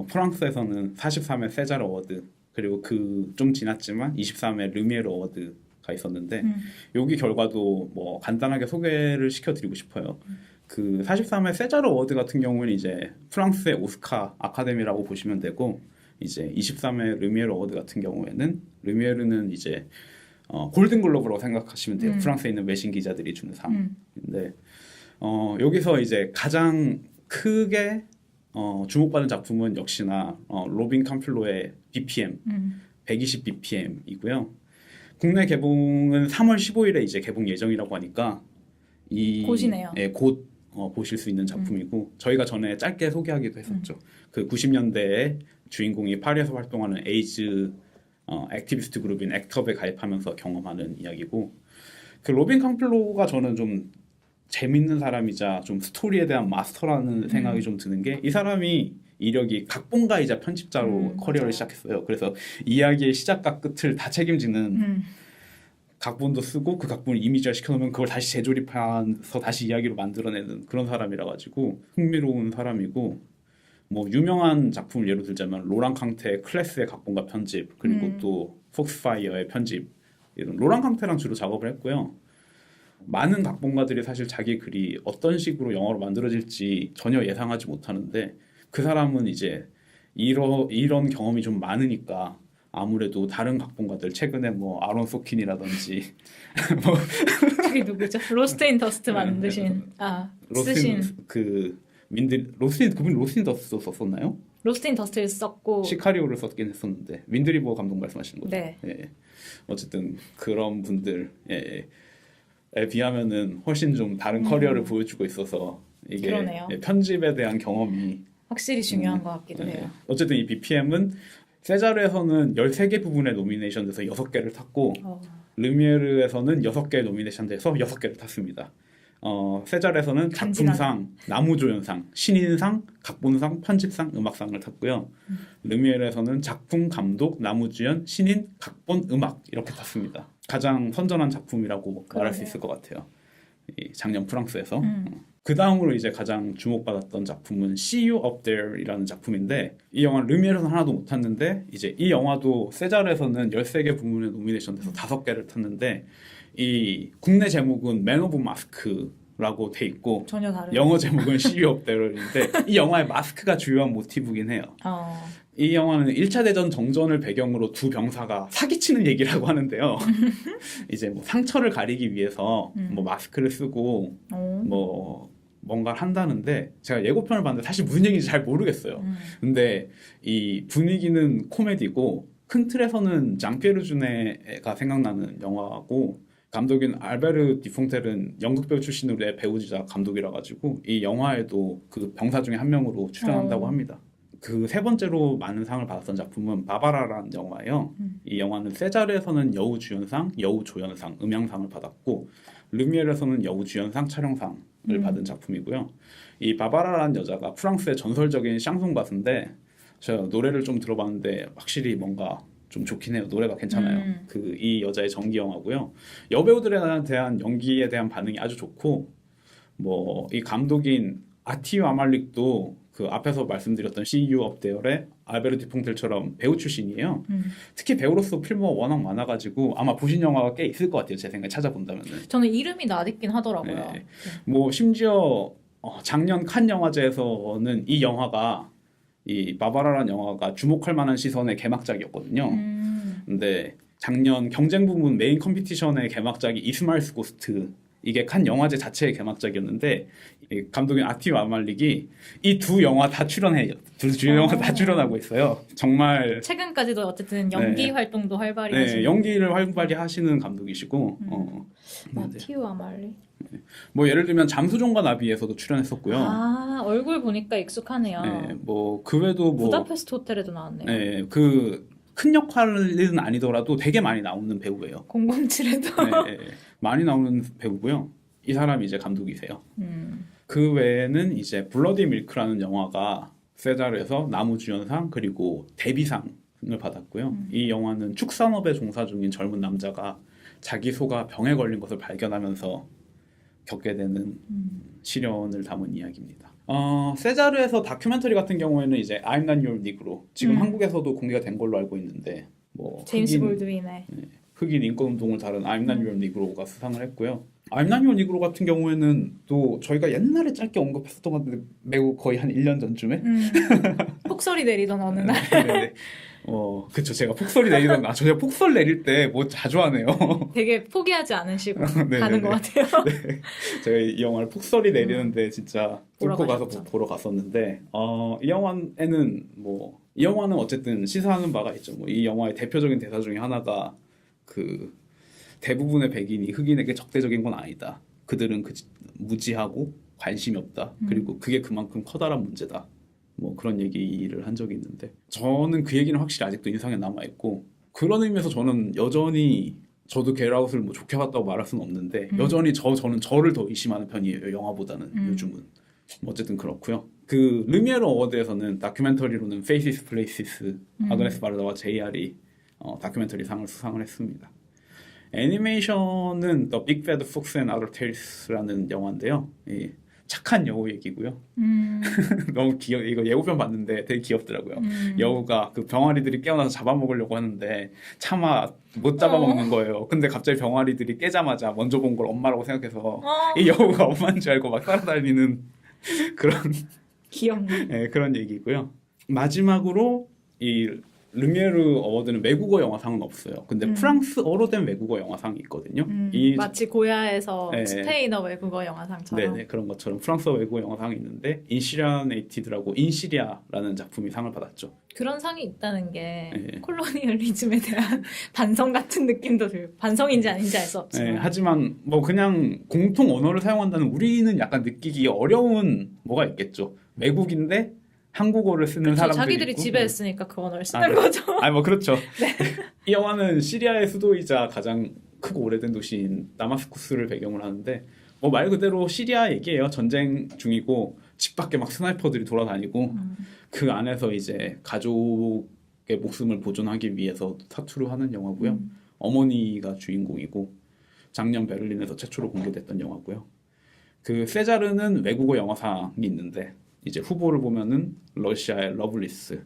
프랑스에서는 43회 세자르 어워드 그리고 그 좀 지났지만 23회 르미에르 어워드가 있었는데 여기 결과도 뭐 간단하게 소개를 시켜드리고 싶어요. 그 43회 세자르 어워드 같은 경우는 이제 프랑스의 오스카 아카데미라고 보시면 되고 이제 23회 르미에르 어워드 같은 경우에는 르미에르는 이제 골든글로브라고 생각하시면 돼요. 프랑스에 있는 외신 기자들이 주는 상인데 여기서 이제 가장 크게 주목받은 작품은 역시나 로빈 캄플로의 BPM 120 BPM이고요. 국내 개봉은 3월 15일에 이제 개봉 예정이라고 하니까 곧이네요. 예, 곧 보실 수 있는 작품이고 저희가 전에 짧게 소개하기도 했었죠. 그 90년대에 주인공이 파리에서 활동하는 에이즈 액티비스트 그룹인 액터브에 가입하면서 경험하는 이야기고 그 로빈 캄플로가 저는 좀 재밌는 사람이자 좀 스토리에 대한 마스터라는 생각이 좀 드는 게 이 사람이 이력이 각본가이자 편집자로 커리어를 시작했어요. 그래서 이야기의 시작과 끝을 다 책임지는 각본도 쓰고 그 각본을 이미지화 시켜놓으면 그걸 다시 재조립해서 다시 이야기로 만들어내는 그런 사람이라 가지고 흥미로운 사람이고 뭐 유명한 작품을 예로 들자면 로랑 캉테의 클래스의 각본과 편집 그리고 또 폭스파이어의 편집 이런 로랑 캉테랑 주로 작업을 했고요. 많은 각본가들이 사실 자기 글이 어떤 식으로 영화로 만들어질지 전혀 예상하지 못하는데 그 사람은 이제 이런 경험이 좀 많으니까 아무래도 다른 각본가들 최근에 뭐 아론 소킨이라든지 뭐 그게 누구죠? 로스트 인 더스트 만드신 쓰신 그분이 로스트 인 더스트 썼었나요? 로스트 인 더스트를 썼고 시카리오를 썼긴 했었는데 윈드리버 감독 말씀하시는 거죠? 네. 예. 어쨌든 그런 분들에 비하면은 훨씬 좀 다른 커리어를 보여주고 있어서 이게 그러네요. 편집에 대한 경험이 확실히 중요한 것 같기도 해요. 어쨌든 이 BPM은 세자르에서는 13개 부분에 노미네이션 돼서 6개를 탔고 르미에르에서는 6개 노미네이션 돼서 6개를 탔습니다. 세자르에서는 작품상, 나무조연상, 신인상, 각본상, 편집상, 음악상을 탔고요. 르미에르에서는 작품, 감독, 나무주연, 신인, 각본, 음악 이렇게 탔습니다. 가장 선전한 작품이라고 말할 수 있을 것 같아요. 이 작년 프랑스에서. 그 다음으로 이제 가장 주목받았던 작품은 See You Up There이라는 작품인데 이 영화는 르미에르에서는 하나도 못 탔는데 이제 이 영화도 세자르에서는 13개 부문에 노미네이션 돼서 5개를 탔는데 이 국내 제목은 Man of Mask라고 돼 있고 전혀 다른 영어 제목은 See You Up There인데 이 영화의 마스크가 주요한 모티브긴 해요. 이 영화는 1차 대전 정전을 배경으로 두 병사가 사기치는 얘기라고 하는데요. 이제 뭐 상처를 가리기 위해서 뭐 마스크를 쓰고 뭐 뭔가를 한다는데 제가 예고편을 봤는데 사실 무슨 얘기인지 잘 모르겠어요. 근데 이 분위기는 코미디고 큰 틀에서는 장피에르 주네가 생각나는 영화고 감독인 알베르 디퐁텔은 연극 배우 출신으로의 배우이자 감독이라 가지고 이 영화에도 그 병사 중에 한 명으로 출연한다고 합니다. 그 세 번째로 많은 상을 받았던 작품은 바바라라는 영화예요. 이 영화는 세자르에서는 여우주연상, 여우조연상, 음향상을 받았고 르미에르에서는 여우주연상, 촬영상을 받은 작품이고요. 이 바바라라는 여자가 프랑스의 전설적인 샹송 가수인데 제가 노래를 좀 들어봤는데 확실히 뭔가 좀 좋긴 해요. 노래가 괜찮아요. 이 여자의 전기 영화고요. 여배우들에 대한 연기에 대한 반응이 아주 좋고 뭐 이 감독인 아티유 아말릭도 그 앞에서 말씀드렸던 See You Up There의 알베르트 퐁텔처럼 배우 출신이에요. 특히 배우로서 필모가 워낙 많아가지고 아마 보신 영화가 꽤 있을 것 같아요. 제 생각에 찾아본다면은. 저는 이름이 낯익긴 하더라고요. 네. 뭐 심지어 작년 칸 영화제에서는 이 영화가 이 바바라라는 영화가 주목할 만한 시선의 개막작이었거든요. 근데 작년 경쟁 부문 메인 컴피티션의 개막작이 이스마일스 고스트 이게 칸 영화제 자체의 개막작이었는데 이 감독인 아티브 아말릭이 이 두 영화 다 출연해요. 두 영화 다 출연하고 있어요. 정말 최근까지도 어쨌든 연기 네. 활동도 활발히 하시고. 네, 연기를 활발히 하시는 감독이시고 마티우 아말리. 뭐 예를 들면 잠수종과 나비에서도 출연했었고요. 아 얼굴 보니까 익숙하네요. 네, 뭐 그 외에도 뭐 부다페스트 호텔에도 나왔네요. 네, 그 큰 역할은 아니더라도 되게 많이 나오는 배우예요. 007에도. 네, 많이 나오는 배우고요. 이 사람이 이제 감독이세요. 그 외에는 이제 블러디 밀크라는 영화가 세자르에서 나무주연상 그리고 데뷔상을 받았고요. 이 영화는 축산업에 종사 중인 젊은 남자가 자기 소가 병에 걸린 것을 발견하면서 겪게 되는 시련을 담은 이야기입니다. 세자르에서 다큐멘터리 같은 경우에는 이제 I'm Not Your Negro 지금 한국에서도 공개가 된 걸로 알고 있는데 뭐 제임스 볼드윈의. 흑인 인권 운동을 다룬 I'm Not Your Negro가 수상을 했고요. I'm Not Your Negro 같은 경우에는 또 저희가 옛날에 짧게 언급했었던 것 같은데 매우 거의 한 1년 전쯤에 폭설이 내리던 어느 날. 네. 그쵸. 제가 폭설이 내리던 제가 폭설 내릴 때 뭐 자주 하네요. 되게 포기하지 않으시고 네네네. 가는 것 같아요. 네. 제가 이 영화를 폭설이 내리는데 진짜 보러 뚫고 가서 가셨죠. 보러 갔었는데 이 영화에는 이 영화는 어쨌든 시사하는 바가 있죠. 뭐 이 영화의 대표적인 대사 중에 하나가 그 대부분의 백인이 흑인에게 적대적인 건 아니다. 그들은 무지하고 관심이 없다. 그리고 그게 그만큼 커다란 문제다. 뭐 그런 얘기를 한 적이 있는데 저는 그 얘기는 확실히 아직도 인상에 남아있고 그런 의미에서 저는 여전히 저도 겟아웃을 뭐 좋게 봤다고 말할 수는 없는데 여전히 저는 저를 더 의심하는 편이에요. 영화보다는 요즘은. 뭐 어쨌든 그렇고요. 그 르미에르 어워드에서는 다큐멘터리로는 Faces, Places, 아그네스 바르다와 JR이 다큐멘터리 상을 수상을 했습니다. 애니메이션은 The Big Bad Fox and Other Tales라는 영화인데요. 착한 여우 얘기고요. 너무 이거 예고편 봤는데 되게 귀엽더라고요. 여우가 그 병아리들이 깨어나서 잡아먹으려고 하는데 차마 못 잡아먹는 거예요. 근데 갑자기 병아리들이 깨자마자 먼저 본 걸 엄마라고 생각해서 이 여우가 엄마인 줄 알고 막 따라다니는 그런 귀엽네. 네, 그런 얘기고요. 마지막으로 이 르미에르 어워드는 외국어 영화상은 없어요. 근데 프랑스어로 된 외국어 영화상이 있거든요. 마치 고야에서 네. 스페인어 외국어 영화상처럼. 네네 그런 것처럼 프랑스어 외국어 영화상이 있는데 인시리아네이티드라고 인시리아라는 작품이 상을 받았죠. 그런 상이 있다는 게 네. 콜로니얼리즘에 대한 반성 같은 느낌도 들고 반성인지 아닌지 알 수 없지만 네, 하지만 뭐 그냥 공통 언어를 사용한다는 우리는 약간 느끼기 어려운 뭐가 있겠죠. 외국인데 한국어를 쓰는 사람들이 자기들이 있고. 지배했으니까 그 언어를 쓰는 네. 거죠. 뭐 그렇죠. 이 영화는 시리아의 수도이자 가장 크고 오래된 도시인 다마스쿠스를 배경으로 하는데 뭐 말 그대로 시리아 얘기예요. 전쟁 중이고 집 밖에 막 스나이퍼들이 돌아다니고 그 안에서 이제 가족의 목숨을 보존하기 위해서 사투를 하는 영화고요. 어머니가 주인공이고 작년 베를린에서 최초로 공개됐던 영화고요. 그 세자르는 외국어 영화상이 있는데 이제 후보를 보면은 러시아의 러블리스,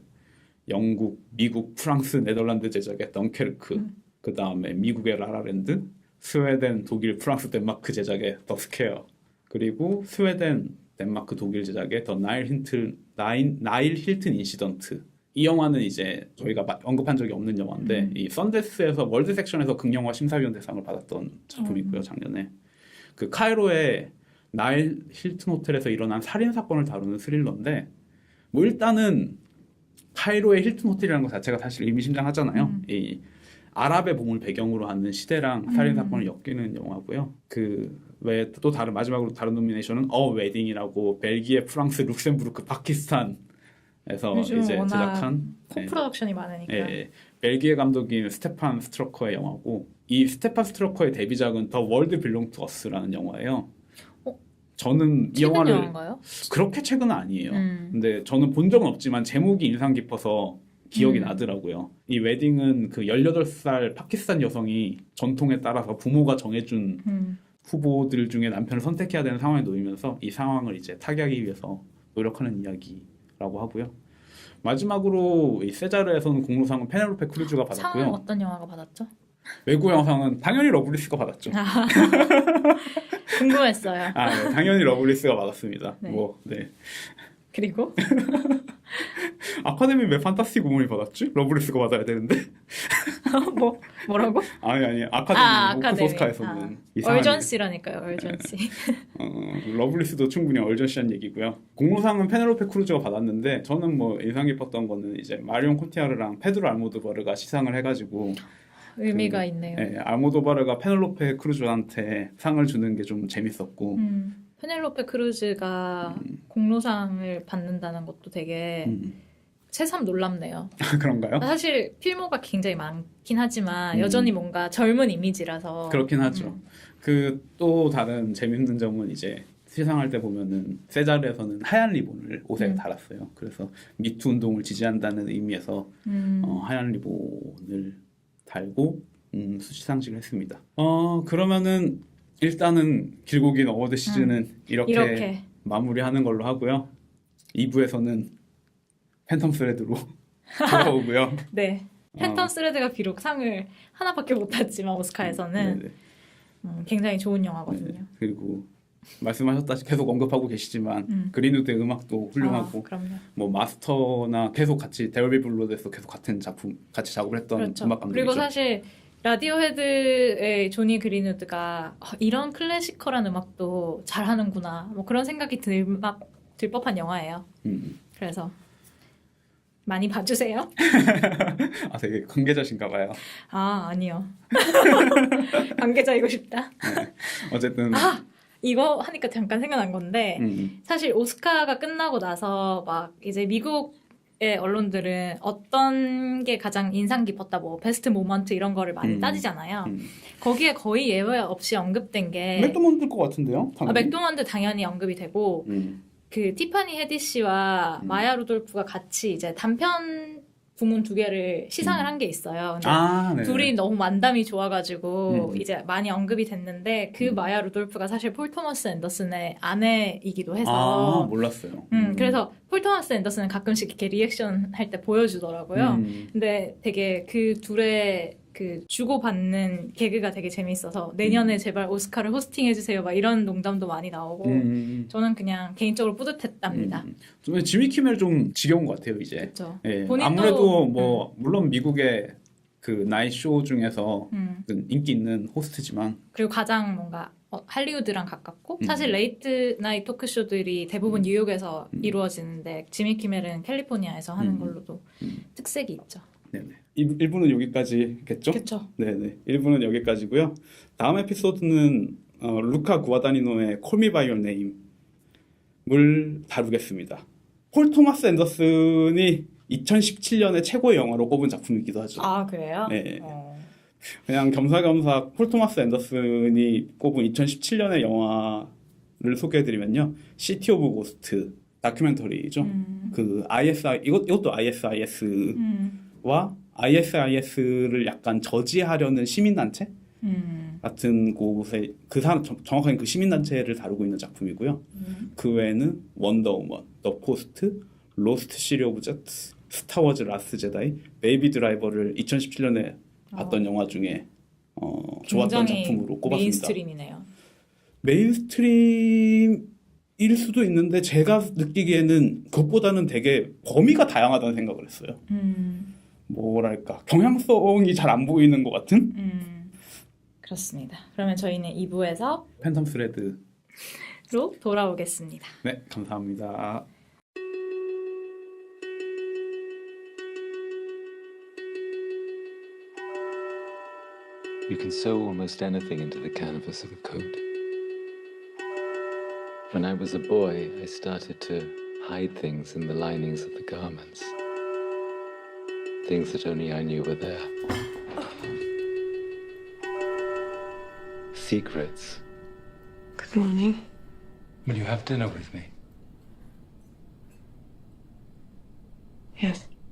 영국, 미국, 프랑스, 네덜란드 제작의 덩케르크, 그 다음에 미국의 라라랜드, 스웨덴, 독일, 프랑스, 덴마크 제작의 더 스퀘어, 그리고 스웨덴, 덴마크, 독일 제작의 더 나일 힐튼 인시던트. 이 영화는 이제 저희가 언급한 적이 없는 영화인데 이 썬데스에서 월드 섹션에서 극영화 심사위원 대상을 받았던 작품이고요. 작년에 그 카이로의 나일 힐튼 호텔에서 일어난 살인 사건을 다루는 스릴러인데 뭐 일단은 카이로의 힐튼 호텔이라는 것 자체가 사실 의미심장하잖아요. 이 아랍의 봄을 배경으로 하는 시대랑 살인 사건을 엮이는 영화고요. 그 외에 또 마지막으로 다른 노미네이션은 어 웨딩이라고 벨기에, 프랑스, 룩셈부르크, 파키스탄에서 요즘 이제 워낙 제작한 코프로덕션이 많으니까. 벨기에 감독인 스테판 스트러커의 영화고 이 스테판 스트러커의 데뷔작은 더 월드 빌롱 투 어스라는 영화예요. 저는 이 영화를 영화인가요? 그렇게 최근은 아니에요. 근데 저는 본 적은 없지만 제목이 인상 깊어서 기억이 나더라고요. 이 웨딩은 그 18살 파키스탄 여성이 전통에 따라서 부모가 정해준 후보들 중에 남편을 선택해야 되는 상황에 놓이면서 이 상황을 이제 타개하기 위해서 노력하는 이야기고요. 라고 하고요. 마지막으로 이 세자르에서는 공로상은 페넬로페 크루즈가 상은 받았고요. 어떤 영화가 받았죠? 외국 영상은 당연히 러블리스가 받았죠. 궁금했어요. 네, 당연히 러블리스가 받았습니다. 네. 네. 그리고 아카데미 왜 판타스틱 우먼이 받았지? 러블리스가 받아야 되는데. 뭐라고? 아니 아카데미. 오스카에서는 얼전시라니까요. 얼전시. 러블리스도 충분히 얼전시한 얘기고요. 공로상은 페넬로페 크루즈가 받았는데 저는 뭐 인상 깊었던 거는 이제 마리온 코티아르랑 페드로 알모도바르가 시상을 해가지고 의미가 있네요. 네, 알모도바르가 페넬로페 크루즈한테 상을 주는 게 좀 재밌었고 페넬로페 크루즈가 공로상을 받는다는 것도 되게 새삼 놀랍네요. 그런가요? 사실 필모가 굉장히 많긴 하지만 여전히 뭔가 젊은 이미지라서 그렇긴 하죠. 그 또 다른 재밌는 점은 이제 시상할 때 보면은 세자르에서는 하얀 리본을 옷에 달았어요. 그래서 미투 운동을 지지한다는 의미에서 하얀 리본을 달고 수시상식을 했습니다. 그러면은 일단은 길고 긴 어워드 시즌은 이렇게 마무리하는 걸로 하고요. 2부에서는 팬텀 스레드로 돌아오고요. 네. 팬텀 스레드가 비록 상을 하나밖에 못 탔지만 오스카에서는 굉장히 좋은 영화거든요. 네네. 그리고 말씀하셨다시피 계속 언급하고 계시지만 그린우드의 음악도 훌륭하고 그럼요. 뭐 마스터나 계속 같이 데얼비 블루드에서 계속 같은 작품 같이 작업을 했던 그렇죠. 음악 감독이죠. 그리고 사실 라디오헤드의 조니 그린우드가 이런 클래시컬한 음악도 잘하는구나 뭐 그런 생각이 들 법한 영화예요. 그래서 많이 봐주세요. 되게 관계자신가 봐요. 아니요. 관계자이고 싶다. 네. 어쨌든 이거 하니까 잠깐 생각난 건데 사실 오스카가 끝나고 나서 막 이제 미국의 언론들은 어떤 게 가장 인상 깊었다 뭐 베스트 모먼트 이런 거를 많이 따지잖아요. 거기에 거의 예외 없이 언급된 게 맥도먼드일 것 같은데요? 당연히? 맥도먼드 당연히 언급이 되고 그 티파니 헤디 씨와 마야 루돌프가 같이 이제 단편 부문 2개를 시상을 한 게 있어요. 근데 둘이 너무 만담이 좋아가지고 이제 많이 언급이 됐는데 그 마야 루돌프가 사실 폴 토머스 앤더슨의 아내이기도 해서 몰랐어요. 그래서 폴 토머스 앤더슨은 가끔씩 이렇게 리액션 할 때 보여주더라고요. 근데 되게 그 둘의 그 주고받는 개그가 되게 재밌어서 내년에 제발 오스카를 호스팅해주세요 막 이런 농담도 많이 나오고 저는 그냥 개인적으로 뿌듯했답니다. 지미 키멜 좀 지겨운 것 같아요 이제. 그렇죠. 예, 본인도, 아무래도 뭐 물론 미국의 그 나이 쇼 중에서 그 인기 있는 호스트지만 그리고 가장 뭔가 할리우드랑 가깝고 사실 레이트 나이 토크쇼들이 대부분 뉴욕에서 이루어지는데 지미 키멜은 캘리포니아에서 하는 걸로도 특색이 있죠. 네네. 1부는 여기까지겠죠? 그렇죠. 네네. 1부는 여기까지고요. 다음 에피소드는 루카 구아다니노의 Call Me By Your Name을 다루겠습니다. 폴 토마스 앤더슨이 2017년에 최고의 영화로 꼽은 작품이기도 하죠. 그래요? 네. 그냥 겸사겸사 폴 토마스 앤더슨이 꼽은 2017년의 영화를 소개해드리면요. 시티 오브 고스트 다큐멘터리죠. 그 ISI 이것도 ISIS와 ISIS를 약간 저지하려는 시민단체 같은 곳에 정확하게 그 시민단체를 다루고 있는 작품이고요. 그 외에는 원더우먼, 더 포스트, 로스트 시리 오브 제트, 스타워즈 라스트 제다이, 베이비 드라이버를 2017년에 봤던 영화 중에 좋았던 작품으로 꼽았습니다. 메인스트림이네요. 메인스트림일 수도 있는데 제가 느끼기에는 그것보다는 되게 범위가 다양하다는 생각을 했어요. 뭐랄까 경향성이 잘 안 보이는 것 같은? 그렇습니다. 그러면 저희는 2부에서 팬텀 스레드로 돌아오겠습니다. 네, 감사합니다. You can sew almost anything into the canvas of a coat. When I was a boy, I started to hide things in the linings of the garments. Things that only I knew were there. Secrets. Good morning. Will you have dinner with me? Yes.